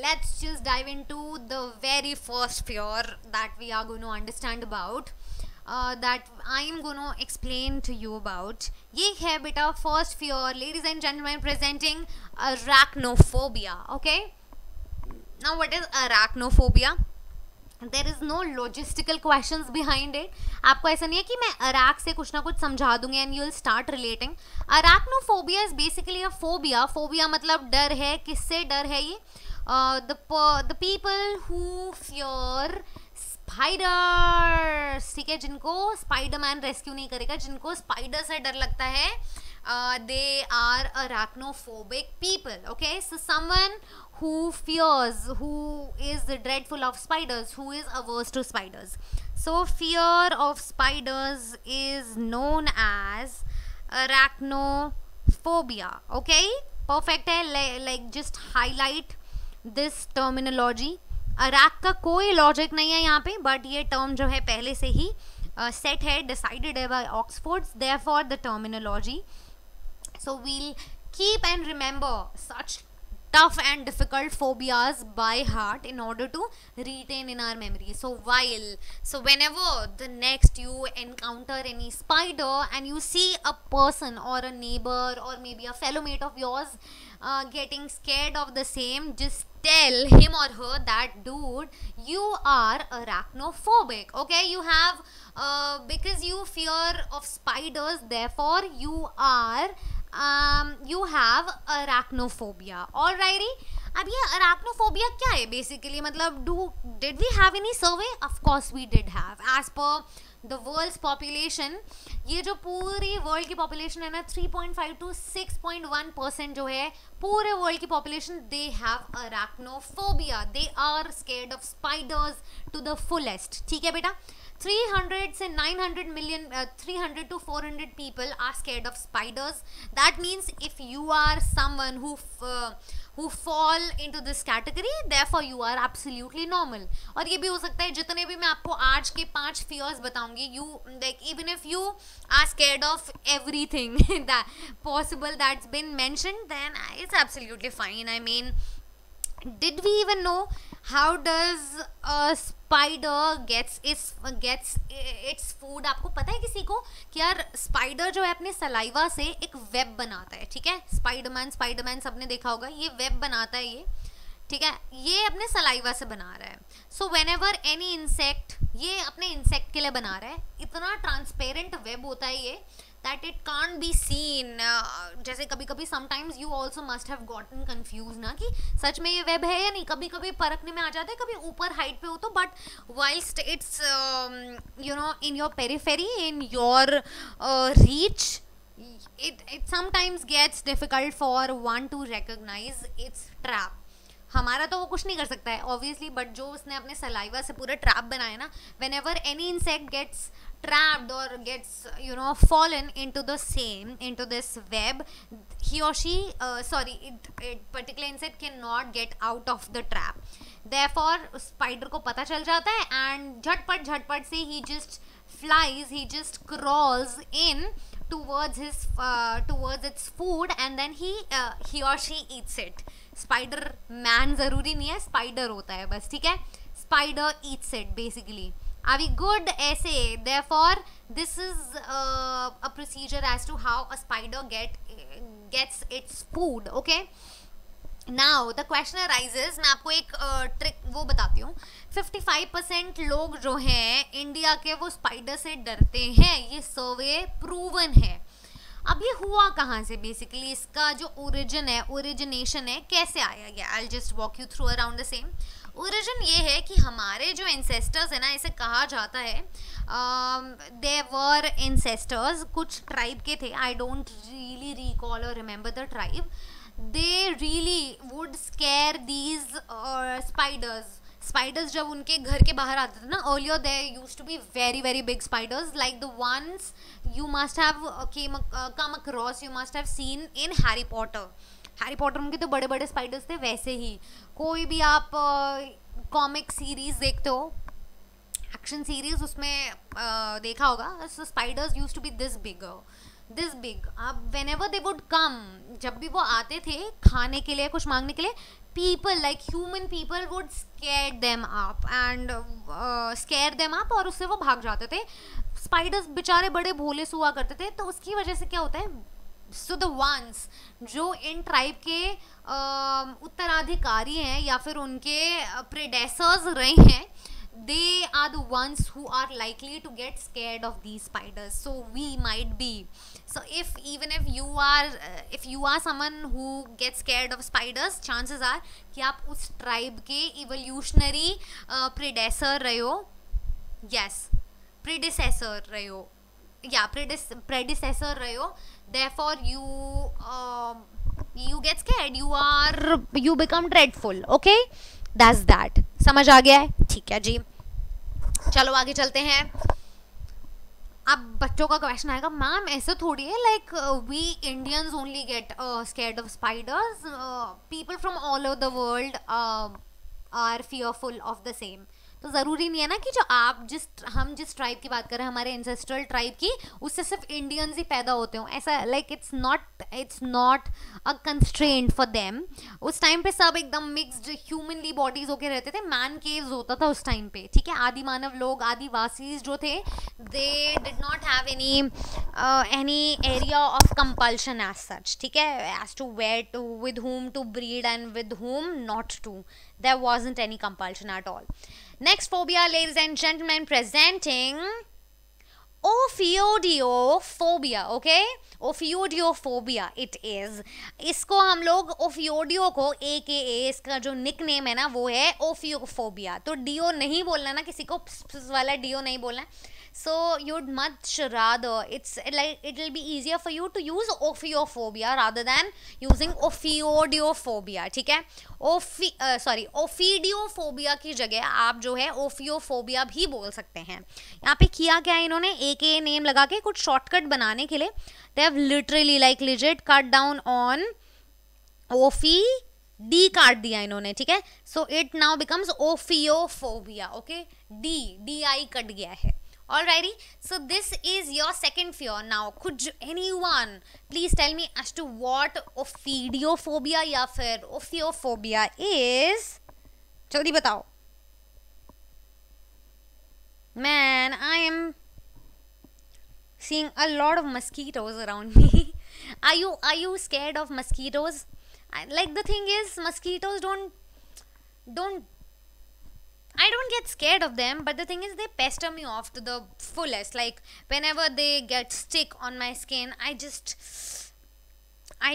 let's just dive into the very first fear that we are going to understand about, that I am going to explain to you about. ये है बेटा first fear, ladies and gentlemen, presenting arachnophobia. Okay. Now what is arachnophobia? There is no logistical questions behind it. आपको ऐसा नहीं है कि मैं अरैक से कुछ ना कुछ समझा दूंगी and you will start relating. Arachnophobia is basically a phobia. Phobia मतलब डर है. किससे डर है ये? The people who fear spiders. ठीक है, जिनको स्पाइडरमैन रेस्क्यू नहीं करेगा, जिनको स्पाइडर से डर लगता है, they are arachnophobic people. Okay, so someone who fears, who is dreadful of spiders, who is averse to spiders. So fear of spiders is known as arachnophobia. Okay, perfect है. Like just highlight this terminology. अरैक का कोई logic नहीं है यहाँ पे, but ये term जो है पहले से ही सेट है, डिसाइडेड है by Oxford. Therefore the terminology. So we'll keep and remember such tough and difficult phobias by heart in order to retain in our memory. So whenever the next you encounter any spider and you see a person or a neighbor or maybe a fellow mate of yours getting scared of the same, just tell him or her that, dude, you are arachnophobic. Okay, you have because you fear of spiders, therefore you have arachnophobia. Alrighty. अब ये arachnophobia क्या है basically? मतलब did we have any survey? Of course we did have. As per the world's population, ये जो पूरी world की population है ना, 3.5 to 6.1% जो है पूरे वर्ल्ड की population, they have arachnophobia. They are scared of spiders to the fullest. ठीक है बेटा. 300 से 900 million, 300 to 400 people are scared of spiders. That means if you are someone who fall into this category, therefore you are absolutely normal. और ये भी हो सकता है जितने भी मैं आपको आज के 5 fears बताऊंगी, you like even if you are scared of everything that possible that's been mentioned, then it's absolutely fine. I mean, did we even know how does a spider gets its food? आपको पता है किसी को कि यार spider जो है अपने सलाइवा से एक वेब बनाता है. ठीक है, स्पाइडरमैन सबने देखा होगा, ये वेब बनाता है ये. ठीक है, ये अपने सलाइवा से बना रहा है. सो व्हेनेवर एनी इंसेक्ट, ये अपने इंसेक्ट के लिए बना रहा है, इतना ट्रांसपेरेंट वेब होता है ये that it can't be seen. जैसे कभी कभी sometimes you also must have gotten confused ना कि सच में ये वेब है या नहीं. कभी कभी परखने में आ जाता है, कभी ऊपर हाइट पे हो तो, but whilst it's you know in your periphery, in your reach, it sometimes gets difficult for one to recognize its trap. हमारा तो वो कुछ नहीं कर सकता है ऑब्वियसली, बट जो उसने अपने सलाइवा से पूरा ट्रैप बनाया ना, whenever any insect gets trapped or gets fallen into the same, into this web, he or she it particular insect cannot get out of the trap. Therefore spider को पता चल जाता है and झटपट झटपट से he just flies, he just crawls in towards his towards its food and then he or she eats it. Spider man जरूरी नहीं है, spider होता है बस, ठीक है. Spider eats it basically. Are we good? ऐसे therefore this is a procedure as to how a spider gets its food. Okay, now the question arises, मैं आपको एक ट्रिक वो बताती हूँ. 55% लोग जो हैं इंडिया के वो स्पाइडर से डरते हैं, ये सर्वे प्रूवन है. अब ये हुआ कहाँ से बेसिकली, इसका जो ओरिजिन है, ओरिजिनेशन है, कैसे आया ये, I just walk you through around the same. Origin ये है कि हमारे जो एंसेस्टर्स है ना, इसे कहा जाता है दे वर एंसेस्टर्स, कुछ ट्राइब के थे, आई डोंट रियली रिकॉल और remember the tribe. They really would scare these spiders जब उनके घर के बाहर आते थे ना, earlier there used to be very very big spiders like the ones you must have come across, you must have seen in Harry Potter. Harry Potter उनके तो बड़े बड़े स्पाइडर्स थे. वैसे ही कोई भी आप कॉमिक सीरीज देखते हो, एक्शन सीरीज, उसमें देखा होगा, so spiders used to be this big. अब whenever they would come, जब भी वो आते थे खाने के लिए, कुछ मांगने के लिए, people like human people would scare them up और उससे वो भाग जाते थे. स्पाइडर्स बेचारे बड़े भोले से हुआ करते थे, तो उसकी वजह से क्या होता है, सो द वंस जो इन ट्राइब के उत्तराधिकारी हैं या फिर उनके प्रेडेसर्स रहे हैं, they are the ones who are likely to get scared of these spiders. So we might be, so if you are someone who gets scared of spiders, chances are कि आप उस tribe के evolutionary predecessor रहे हो, yes, predecessor रहे हो, predecessor रहे हो. Therefore you get scared, you become dreadful. Okay, that's that. समझ आ गया है, ठीक है जी. चलो आगे चलते हैं. अब बच्चों का क्वेश्चन आएगा, मैम ऐसा थोड़ी है, like we Indians only get scared of spiders, people from all over the world are fearful of the same. तो ज़रूरी नहीं है ना कि जो हम जिस ट्राइब की बात कर रहे हैं, हमारे एंसेस्ट्रल ट्राइब की, उससे सिर्फ इंडियंस ही पैदा होते हो, ऐसा like it's not a constraint for them. उस टाइम पे सब एकदम मिक्स्ड ह्यूमनली बॉडीज होके रहते थे, मैन केव्स होता था उस टाइम पे, ठीक है. आदि मानव लोग, आदिवासी जो थे, they did not have any area of compulsion as such, ठीक है, as to where to, with whom to breed and with whom not to. There wasn't any compulsion at all. Next phobia, ladies and gentlemen, presenting Ophioidiophobia. Okay, Ophioidiophobia it is. इसको हम लोग ओफियोडियो को AKA इसका जो nick name है ना वो है ओफियोफोबिया. तो डियो नहीं बोलना ना, किसी को वाला डियो नहीं बोलना. So you'd much rather, it's like it will be easier for you to use ophiophobia rather than using ophioidiophobia, ठीक है. ओफिडियोफोबिया की जगह आप जो है ओफियोफोबिया भी बोल सकते हैं. यहाँ पे किया क्या है इन्होंने, AKA नेम लगा के कुछ शॉर्टकट बनाने के लिए, they have literally like legit cut down on ophi, D काट दिया इन्होंने, ठीक है. So it now becomes ophiophobia. Okay, DI cut गया है. Alrighty, so this is your second fear. Now, could anyone please tell me as to what ophidiophobia या फिर ophiophobia is? जल्दी बताओ. Man, I am seeing a lot of mosquitoes around me. Are you scared of mosquitoes? Like the thing is, mosquitoes don't I don't get scared of them, but the thing is they pester me off to the fullest. Like whenever they get stick on my skin, I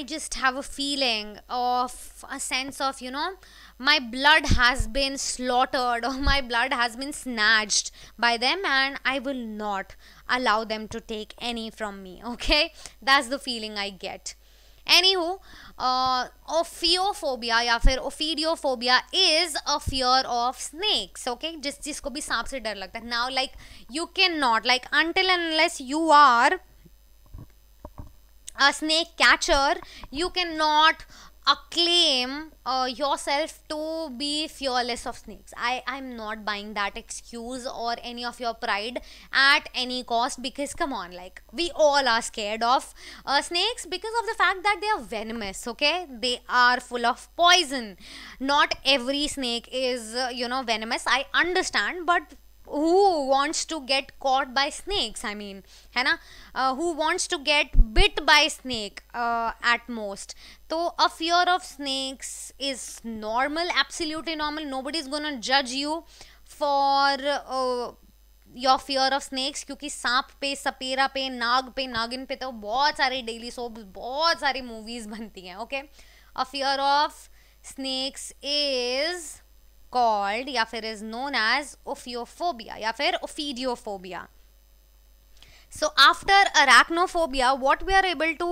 just have a feeling of a sense of, my blood has been slaughtered or my blood has been snatched by them, and I will not allow them to take any from me. Okay, that's the feeling I get. Anywho, ophiophobia या फिर ophidiophobia is a fear of snakes. Okay, जिस जिसको भी सांप से डर लगता है. Now like you can not, like until unless you are a snake catcher, you cannot acclaim yourself to be fearless of snakes. I'm not buying that excuse or any of your pride at any cost, because come on, like we all are scared of snakes because of the fact that they are venomous. Okay, they are full of poison. Not every snake is venomous, I understand, but who wants to get caught by snakes? I mean, है ना, who wants to get bit by snake at most? So a fear of snakes is normal, absolutely normal. Nobody is gonna judge you for your fear of snacks, क्योंकि सांप पे, सपेरा पे, नागिन पे तो बहुत सारे डेली सोप्स, बहुत सारी मूवीज बनती हैं. Okay, a fear of snacks is called या फिर इज नोन एज ओफियोफोबिया या फिर ओफीडियोफोबिया. So after arachnophobia, what we are able to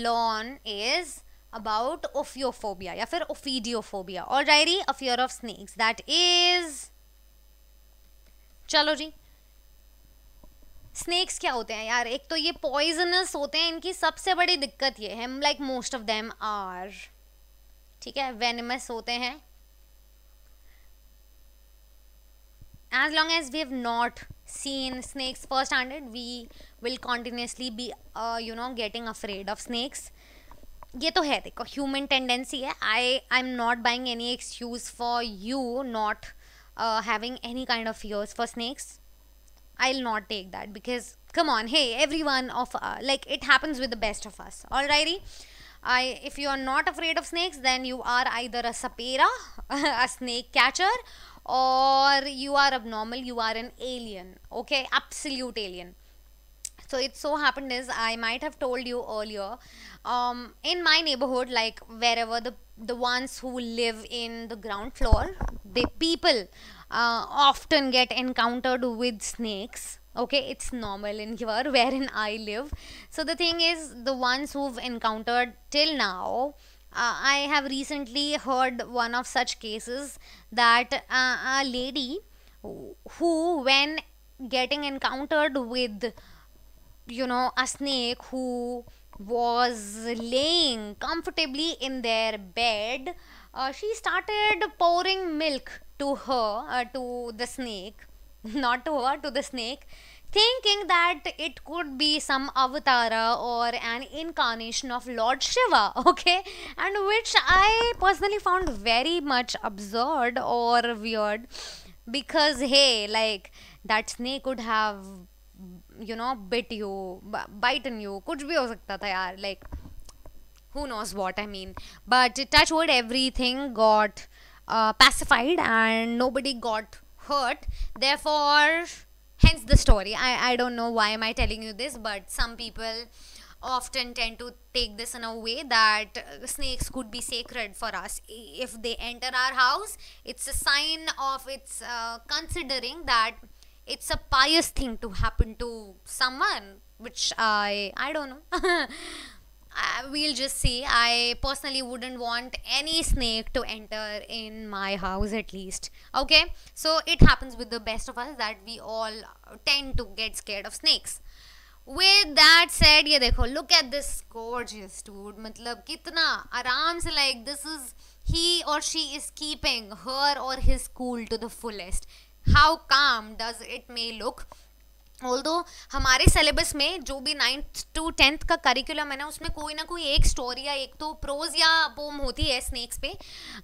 learn is about ophiophobia या फिर ophidiophobia. Alrighty, a fear of snakes. That is, चलो जी, snacks क्या होते हैं यार? एक तो ये पॉइजनस होते हैं, इनकी सबसे बड़ी दिक्कत ये है, like most of them are, ठीक है, वेनमस होते हैं. As long as we have not seen snakes first handed, we will continuously be getting afraid of snakes. ये तो है, देखो, ह्यूमन टेंडेंसी है. आई am not buying any excuse for you not having any kind of fears for snakes. I'll not take that, because come on, hey, everyone of like it happens with the best of us. Alrighty, if you are not afraid of snakes, then you are either a sapera, a snake catcher, or you are abnormal, you are an alien. Okay, absolute alien. So it so happened is, I might have told you earlier, in my neighborhood, like wherever the ones who live in the ground floor, the people often get encountered with snakes. Okay, it's normal in here wherein I live. So the thing is, the ones who've encountered till now, I have recently heard one of such cases that a lady who, when getting encountered with a snake who was laying comfortably in their bed, she started pouring milk to her, to the snake, not to her, to the snake, thinking that it could be some avatara or an incarnation of Lord Shiva. Okay, and which I personally found very much absurd or weird, because hey, like that snake could have bit you, biten you, कुछ भी हो सकता था यार, like who knows what, I mean. But touch wood, everything got pacified and nobody got hurt. Therefore, hence the story. I don't know why am I telling you this, but some people often tend to take this in a way that snakes could be sacred for us. If they enter our house, it's a sign of, it's considering that it's a pious thing to happen to someone, which I don't know. We'll just see. I personally wouldn't want any snake to enter in my house, at least. Okay, so it happens with the best of us that we all tend to get scared of snakes. With that said, ये देखो, look at this gorgeous dude. मतलब कितना आराम से, like this is, he or she is keeping her or his cool to the fullest. How calm does it may look. Although हमारे syllabus में जो भी 9th to 10th का curriculum है ना, उसमें कोई ना कोई एक स्टोरी या एक तो प्रोज या पोम होती है स्नेक्स पे,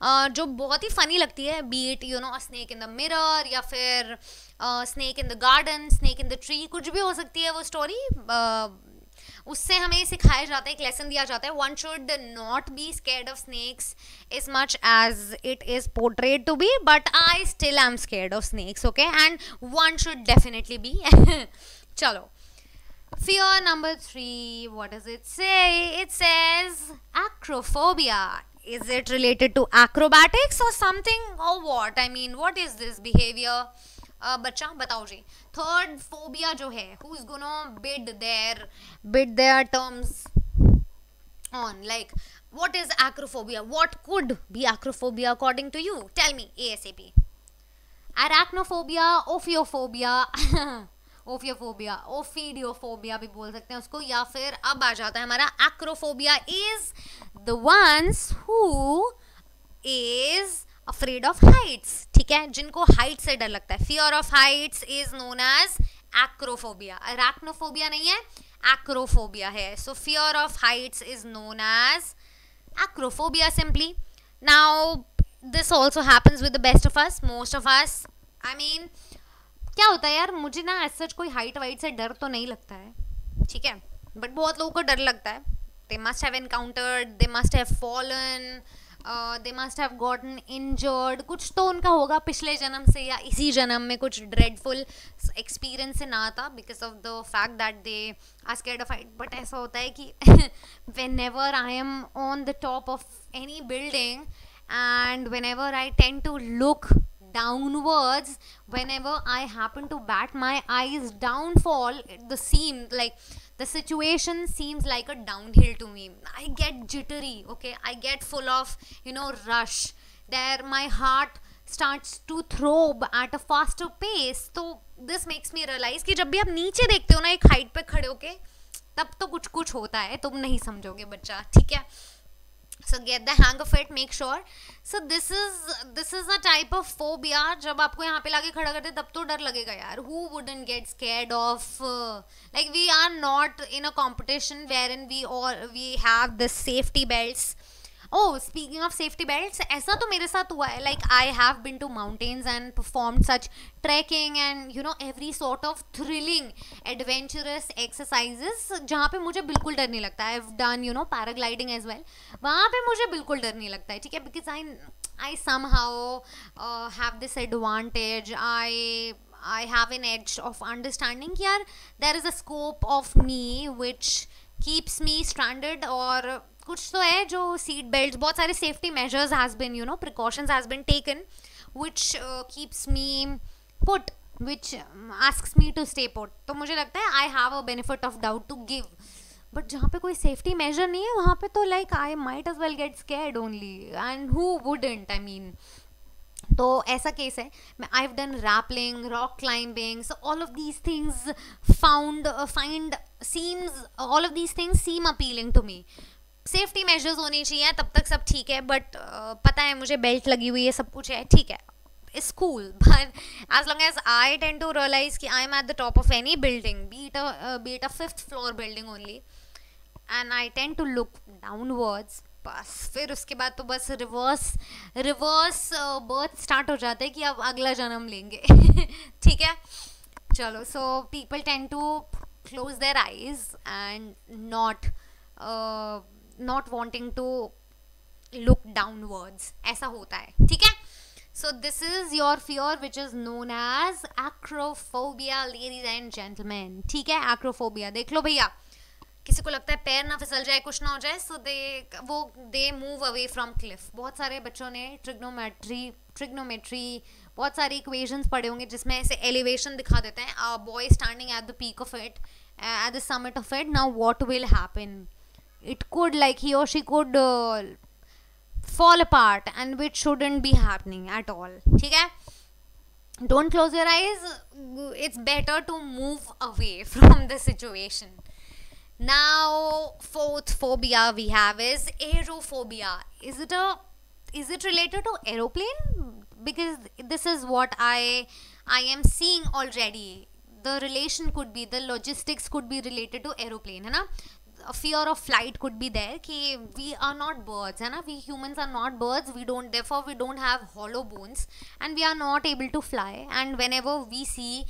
जो बहुत ही फनी लगती है. Be it a snake in the mirror, या फिर snake in the garden, snake in the tree, कुछ भी हो सकती है वो स्टोरी. उससे हमें सिखाया जाता है, एक लेसन दिया जाता है, one should not be scared of snakes as much as it is portrayed to be, but I still am scared of snakes. Okay, and one should definitely be. Chalo, fear number 3, what does it say? It says acrophobia. Is it related to acrobatics or something, or what? I mean, what is this behavior? बच्चा बताओ जी. Third phobia जो है, who's gonna bid their terms on, like, what is acrophobia? What could be acrophobia according to you? Tell me ASAP. Arachnophobia, ophiophobia, ओफियोफोबिया, ओफीडियोफोबिया भी बोल सकते हैं उसको, या फिर अब आ जाता है हमारा acrophobia is the ones who is afraid of heights. ठीक है, जिनको हाइट से डर लगता है. Fear of heights is known as acrophobia. Arachnophobia नहीं है, एक्रोफोबिया है. So fear of heights is known as acrophobia simply. Now this also happens with the best of us, most of us. I mean, क्या होता है यार, मुझे ना ऐसा कोई हाइट वाइट से डर तो नहीं लगता है, ठीक है, बट बहुत लोगों को डर लगता है. They must have encountered, they must have fallen, they must have gotten injured. कुछ तो उनका होगा पिछले जन्म से या इसी जन्म में कुछ ड्रेडफुल एक्सपीरियंस से ना था because of the fact that they are scared of height. But ऐसा होता है कि whenever I am on the top of any building and whenever I tend to look downwards, whenever I happen to bat my eyes downfall, the seam like the situation seems like a downhill to me. I get jittery, okay, I get full of rush there, my heart starts to throb at a faster pace. So this makes me realize कि जब भी आप नीचे देखते हो ना एक height पे खड़े होके, तब तो कुछ कुछ होता है, तुम नहीं समझोगे बच्चा, ठीक है. So get the hang of it, make sure. So this is a type of phobia. जब आपको यहाँ पे लाके खड़ा करते तब तो डर लगेगा यार. Who wouldn't get scared of like we are not in a competition wherein we have the safety belts. Oh, speaking of safety belts, ऐसा तो मेरे साथ हुआ है. Like I have been to mountains and performed such trekking and every sort of thrilling adventurous exercises जहाँ पे मुझे बिल्कुल डर नहीं लगता. I've done paragliding as well. वहाँ पे मुझे बिल्कुल डर नहीं लगता है, ठीक है, because I somehow have this advantage. I have an edge of understanding कि यार there is a scope of me which keeps me stranded, और कुछ तो है जो सीट बेल्ट, बहुत सारे safety measures has been precautions has been taken which keeps me put, which asks me to stay put. तो मुझे लगता है I have a benefit of doubt to give. But जहाँ पे कोई सेफ्टी मेजर नहीं है वहाँ पे तो like I might as well get scared only, and who wouldn't, I mean. तो ऐसा केस है. I have done rappelling, rock climbing, so all of these things all of these things seem appealing to me. Safety measures होनी चाहिए तब तक सब ठीक है, बट पता है मुझे बेल्ट लगी हुई है, सब कुछ है, ठीक है, it's cool. But as long as I tend to realize कि I am at the top of any building, be it a 5th floor building only, and I tend to look downwards, बस फिर उसके बाद तो बस reverse birth start हो जाता है कि अब अगला जन्म लेंगे. ठीक है, चलो. So people tend to close their eyes and not wanting to look downwards, ऐसा होता है, ठीक है. So this is your fear which is known as acrophobia, ladies and gentlemen. ठीक है, acrophobia. देख लो भैया, किसी को लगता है पैर ना फिसल जाए, कुछ ना हो जाए, so they move away from cliff. बहुत सारे बच्चों ने trigonometry बहुत सारी equations पढ़े होंगे जिसमें ऐसे elevation दिखा देते हैं, a boy standing at the peak of it, at the summit of it. Now what will happen? It could, like, he or she could fall apart, and which shouldn't be happening at all. ठीक है, don't close your eyes, it's better to move away from the situation. Now 4th phobia we have is aerophobia. Is it related to aeroplane? Because this is what I am seeing already. The relation could be, the logistics could be related to aeroplane, है ना. A fear of flight could be there कि we are not birds, है ना, we humans are not birds, therefore we don't have hollow bones and we are not able to fly, and whenever we see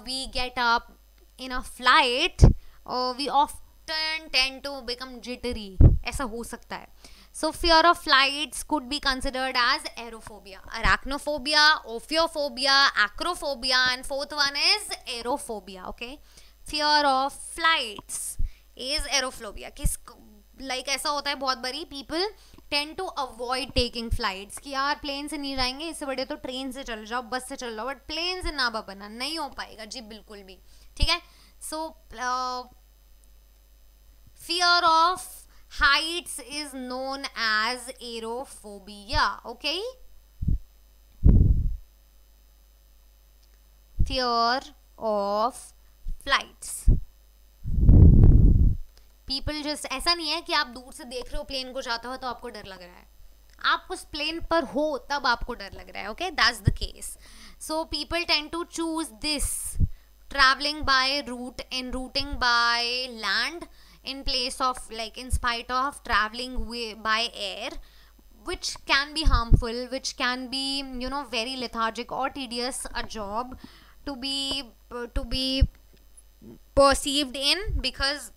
we get up in a flight, we often tend to become jittery, ऐसा हो सकता है. So fear of flights could be considered as aerophobia. Arachnophobia, ophiophobia, acrophobia, and 4th one is aerophobia. Okay, fear of flights is aerophobia. किस like ऐसा होता है बहुत बारी, people tend to avoid taking flights कि यार प्लेन से नहीं जाएंगे, इससे बड़े तो ट्रेन से चल जाओ, बस से चल जाओ, बट प्लेन से ना बाबा, नहीं हो पाएगा जी, बिल्कुल भी, ठीक है. So fear of heights is known as aerophobia. Okay, fear of flights. People just, ऐसा नहीं है कि आप दूर से देख रहे हो प्लेन को जाता हो तो आपको डर लग रहा है, आप उस प्लेन पर हो तब आपको डर लग रहा है. Okay, that's the case. So people tend to choose this traveling by route and routing by land in place of, like, in spite of traveling by air, which can be harmful, which can be, you know, very lethargic or tedious a job to be perceived in, because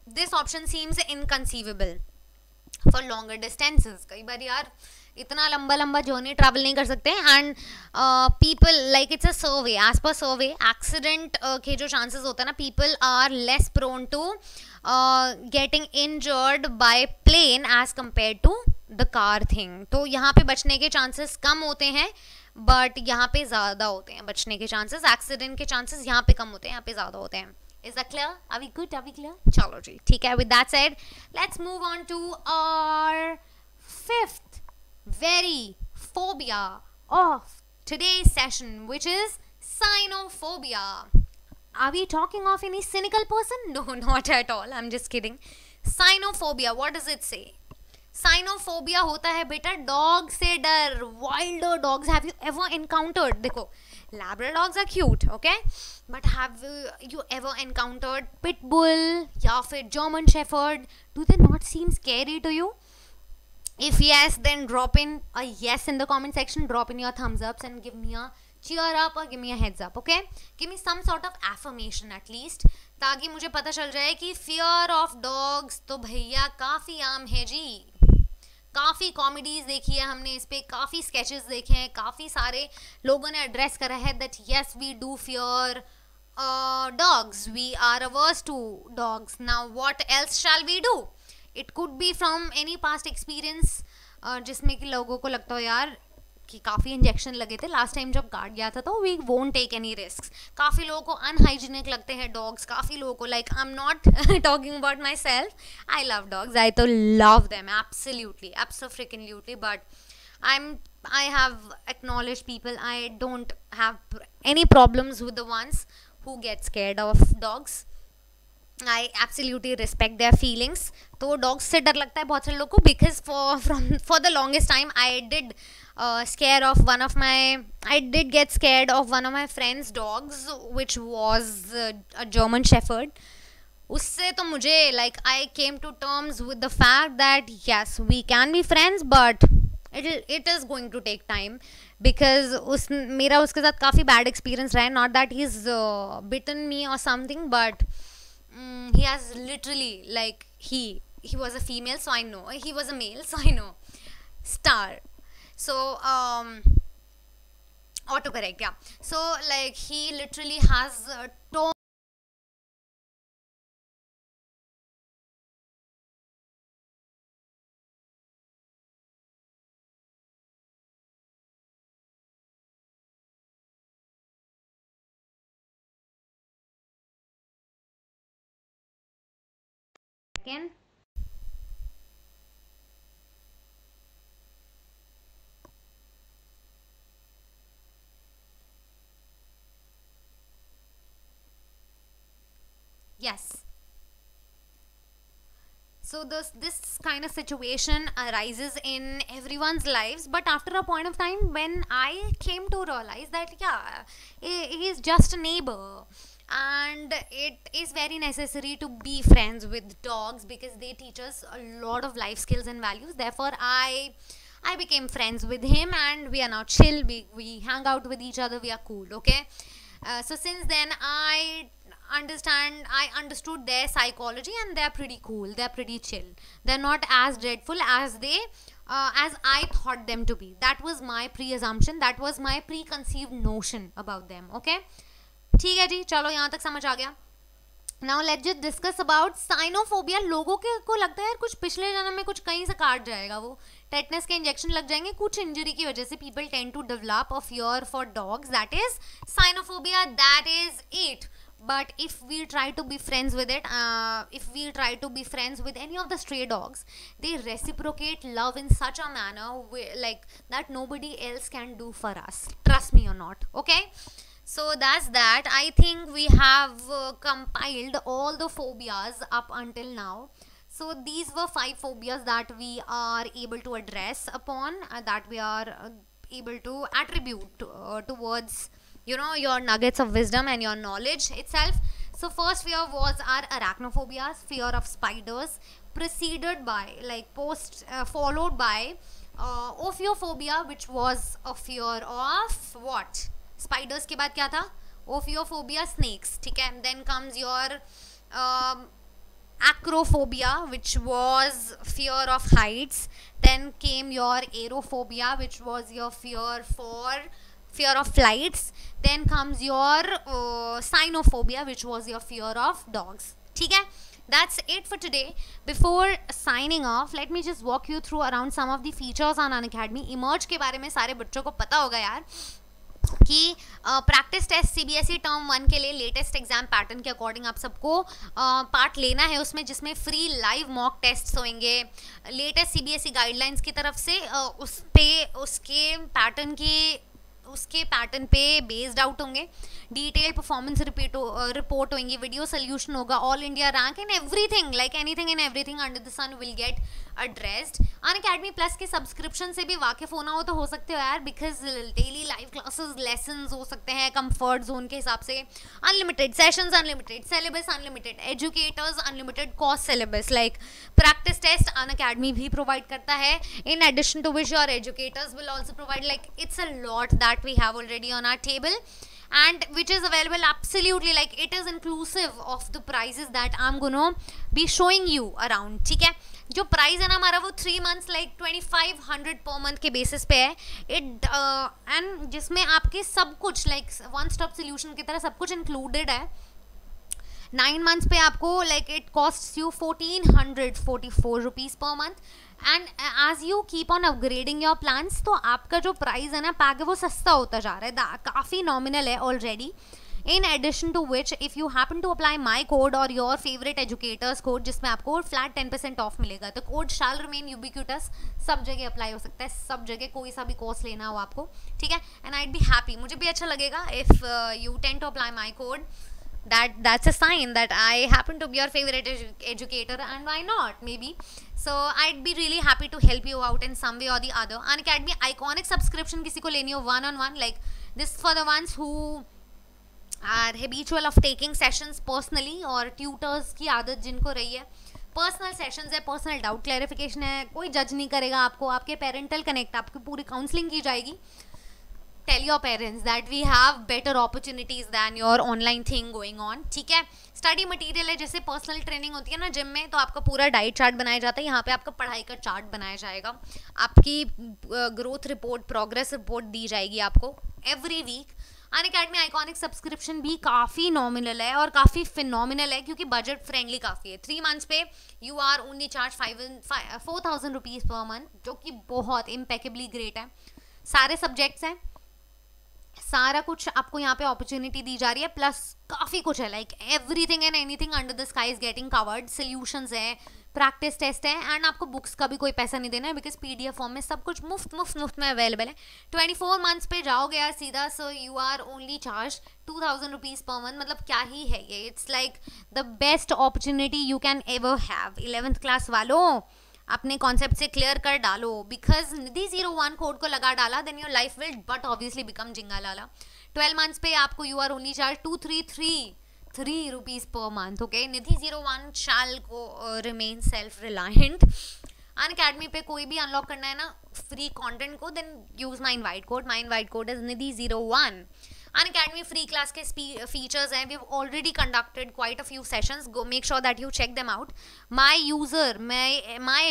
this option seems inconceivable for longer distances. कई बार यार इतना लंबा लंबा journey travel नहीं कर सकते. And people, like, it's a survey, as per survey accident के जो चांसेस होता है ना, people are less prone to getting injured by plane as compared to the car thing. तो यहाँ पे बचने के चांसेस कम होते हैं, बट यहाँ पे ज़्यादा होते हैं बचने के चांसेस. एक्सीडेंट के चांसेस यहाँ पे कम होते हैं, यहाँ पे ज़्यादा होते हैं. Is that clear? Are we good? Are we clear? चलो जी, ठीक है. With that said, let's move on to our fifth very phobia of today's session, which is cynophobia. Are we talking of any cynical person? No, not at all. I'm just kidding. Cynophobia, what does it say? Cynophobia होता है बेटा dog से डर. Wild dogs have you ever encountered? देखो, Labrador dogs are cute, okay? But have you ever encountered pitbull या फिर German Shepherd? Do they not seem scary to you? If yes, then drop in a yes in the comment section. Drop in your thumbs ups and give me a cheer up or give me a heads up, okay? Give me some sort of affirmation at least, ताकि मुझे पता चल जाए कि fear of dogs तो भैया काफ़ी आम है जी. काफ़ी कॉमेडीज देखी है हमने इस पे, काफ़ी स्केचेस देखे हैं, काफ़ी सारे लोगों ने एड्रेस करा है that yes we do fear dogs, we are averse to dogs. Now what else shall we do? It could be from any past experience जिसमें कि लोगों को लगता हो यार कि काफ़ी इंजेक्शन लगे थे लास्ट टाइम जब गार्ड गया था, तो we won't take any risk. काफ़ी लोगों को अनहाइजीनिक लगते हैं डॉग्स, काफ़ी लोगों को, like, I am not talking about my self, I love dogs, I तो love them absolutely, absofrickinlutely, but I have acknowledged people. I don't have any problems with the ones who get scared of dogs. I absolutely respect their feelings. तो dogs से डर लगता है बहुत सारे लोगों को, because for the longest time I did get scared of one of my friend's dogs, which was a German Shepherd. उससे तो मुझे, like, I came to terms with the fact that yes, we can be friends, but it is going to take time, because मेरा उसके साथ काफ़ी bad experience रहा है. Not that he's bitten me or something, but he has literally, like, he was a female, so I know. He was a male, so I know. Star. So autocorrect, yeah. So, like, he literally has torn again. Yes. So this kind of situation arises in everyone's lives, but after a point of time when I came to realize that yeah, he is just a neighbor, and it is very necessary to be friends with dogs because they teach us a lot of life skills and values. Therefore, I became friends with him, and we are now chill. We hang out with each other. We are cool. Okay. So since then, I understood their psychology, and they're pretty cool. They're pretty chill. They're not as dreadful as I thought them to be. That was my pre-assumption. That was my preconceived notion about them. Okay. ठीक है जी, चलो यहाँ तक समझ आ गया. Now let's just discuss about Sinophobia. लोगों के को लगता है यार कुछ पिछले जन्म में कुछ कहीं से काट जाएगा, वो टेटनस के इंजेक्शन लग जाएंगे, कुछ इंजरी की वजह से people tend to develop a fear for dogs. That is cynophobia. That is it. But if we try to be friends with it, if we try to be friends with any of the stray dogs, they reciprocate love in such a manner like that nobody else can do for us, trust me or not. Okay, so that's that. I think we have compiled all the phobias up until now. So these were 5 phobias that we are able to address upon, that we are able to attribute towards, you know, your nuggets of wisdom and your knowledge itself. So first fear was our arachnophobias, fear of spiders, preceded by followed by ophiophobia, which was a fear of what? Spiders के बाद क्या था? Ophiophobia, snakes. ठीक है. Then comes your acrophobia, which was fear of heights. Then came your aerophobia, which was your fear of flights. Then comes your cynophobia, which was your fear of dogs. ठीक है. That's it for today. Before signing off, let me just walk you through around some of the features on Unacademy. Emerge के बारे में सारे बच्चों को पता होगा यार कि प्रैक्टिस टेस्ट सीबीएसई टर्म 1 के लिए लेटेस्ट एग्जाम पैटर्न के अकॉर्डिंग आप सबको पार्ट लेना है उसमें, जिसमें फ्री लाइव मॉक टेस्ट होंगे लेटेस्ट सीबीएसई गाइडलाइंस की तरफ से। उसके पैटर्न पे बेस्ड आउट होंगे, डिटेल परफॉर्मेंस रिपोर्ट होंगी, वीडियो सोल्यूशन होगा, all India rank and everything, like anything and everything under the sun will get addressed. Unacademy plus के सब्सक्रिप्शन से भी वाकिफ होना हो तो हो सकते हो यार, because daily live classes lessons हो सकते हैं कंफर्ट जोन के हिसाब से, unlimited sessions, unlimited syllabus, unlimited educators, unlimited course syllabus, like practice test Unacademy भी प्रोवाइड करता है, in addition to which your educators will also provide, like it's a lot that we have already on our table and which is available absolutely, like it is inclusive of the prices that I'm gonna be showing you around. ठीक है, जो price है ना हमारा वो 3 months like 2500 per month के basis पे है इट, एंड जिसमें आपके सब कुछ लाइक वन स्टॉप सोल्यूशन की तरह सब कुछ इंक्लूडेड है। 9 months पे आपको like it cost you 1444 rupees per month, and as you keep on upgrading your plans तो आपका जो प्राइस है ना पैक है वो सस्ता होता जा रहा है, काफ़ी नॉमिनल है already. In addition to which if you happen to apply my code और योर फेवरेट एजुकेटर्स कोड, जिसमें आपको फ्लैट 10% ऑफ मिलेगा, तो कोड शैल रिमेन यूबिक्यूटस, सब जगह अप्लाई हो सकता है, सब जगह कोई सा भी कोर्स लेना हो आपको, ठीक है। एंड आईड बी हैप्पी, मुझे भी अच्छा लगेगा if you tend to apply my code, that's a sign that I happen to be your favorite educator, and why not, maybe. So I'd be really happy to help you out in some way or the other. Unacademy iconic subscription किसी को लेनी हो one-on-one, like this for the ones who are habitual of taking sessions personally, और tutors की आदत जिनको रही है, पर्सनल सेशंस है, पर्सनल डाउट क्लैरिफिकेशन है, कोई जज नहीं करेगा आपको, आपके पेरेंटल कनेक्ट, आपकी पूरी काउंसलिंग की जाएगी। Tell your parents that we have better opportunities than your online thing going on, ठीक है। स्टडी मटेरियल है, जैसे पर्सनल ट्रेनिंग होती है ना जिम में, तो आपका पूरा डाइट चार्ट बनाया जाता है, यहाँ पे आपका पढ़ाई का चार्ट बनाया जाएगा, आपकी ग्रोथ रिपोर्ट, प्रोग्रेस रिपोर्ट दी जाएगी आपको every week. Unacademy iconic subscription भी काफ़ी नॉमिनल है और काफ़ी फिनोमिनल है, क्योंकि बजट फ्रेंडली काफ़ी है। 3 months पे you are only charge 4000 rupees per month, जो कि बहुत इम्पेकेबली ग्रेट है। सारे सब्जेक्ट्स हैं, सारा कुछ आपको यहाँ पे अपॉर्चुनिटी दी जा रही है, प्लस काफ़ी कुछ है, like everything and anything under the sky is getting covered, solutions है, प्रैक्टिस टेस्ट है, एंड आपको बुक्स का भी कोई पैसा नहीं देना है, बिकॉज पीडीएफ फॉर्म में सब कुछ मुफ्त में अवेलेबल है। 24 months पे जाओगे यार सीधा, so you are only charge 2000 rupees per month, मतलब क्या ही है ये, it's like the best opportunity you can ever have. 11th class वालों अपने कॉन्सेप्ट से क्लियर कर डालो, बिकॉज निधि 01 कोड को लगा डाला, then your life will but obviously become जिंगा लाला। 12 months पे आपको you are only charge 2333 rupees per month, okay. Nidhi 01 shall को रिमेन सेल्फ रिलायंट। अनअकैडमी पे कोई भी अनलॉक करना है ना फ्री कंटेंट को, then use my invite code, my invite code is Nidhi 01। Unacademy free class के features हैं, we've already conducted quite a few sessions, go make sure that you check them out. My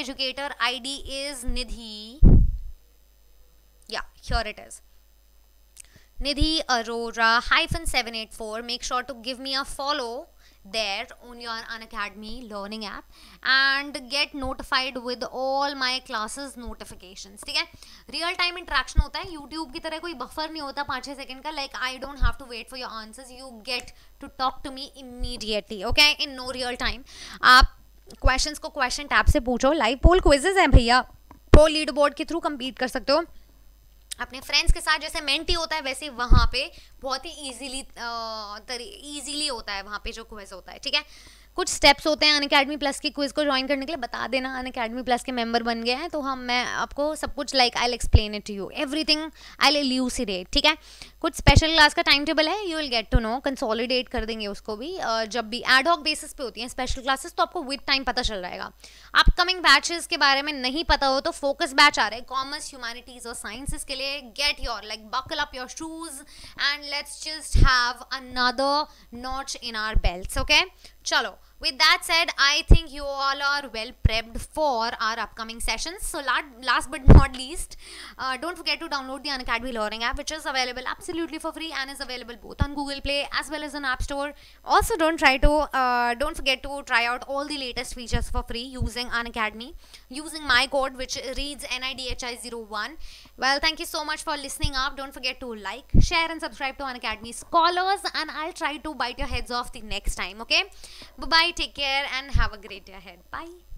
educator ID is Nidhi, yeah, here it is, Nidhi Arora -784. Make sure to give me a follow there on your Unacademy learning app and get notified with all my classes notifications. ठीक है, real time interaction होता है, YouTube की तरह कोई buffer नहीं होता 5-6 second का, like I don't have to wait for your answers, you get to talk to me immediately, okay, in no real time. आप क्वेश्चंस को क्वेश्चन टैब से पूछो, लाइव पोल क्विजेज हैं भैया, प्रो लीड बोर्ड के through complete कर सकते हो अपने फ्रेंड्स के साथ. जैसे मेंटी होता है वैसे वहाँ पे बहुत ही इजीली होता है वहाँ पे जो क्विज होता है. ठीक है, कुछ स्टेप्स होते हैं. अनअकैडमी प्लस की क्विज को ज्वाइन करने के लिए बता देना, अनअकैडमी प्लस के मेंबर बन गए हैं तो मैं आपको सब कुछ like I will explain it to you, everything I will elucidate. ठीक है, कुछ स्पेशल क्लास का टाइम टेबल है, you will get to know, consolidate कर देंगे उसको भी. जब भी एडहॉक बेसिस पे होती हैं स्पेशल क्लासेस तो आपको विद टाइम पता चल जाएगा. अपकमिंग बैचेस के बारे में नहीं पता हो तो फोकस बैच आ रहे हैं कॉमर्स, ह्यूमैनिटीज और साइंसेस के लिए. Get your like buckle up your shoes and let's just have another notch in our belts. Okay, चलो. With that said, I think you all are well prepped for our upcoming sessions. So last but not least, don't forget to download the Unacademy Learning app, which is available absolutely for free and is available both on Google Play as well as on App Store. Also, don't forget to try out all the latest features for free using Unacademy, using my code which reads NIDHI01. Well, thank you so much for listening up. Don't forget to like, share and subscribe to Unacademy Scholars, and I'll try to bite your heads off the next time. Okay, bye bye. Take care and have a great day ahead. Bye.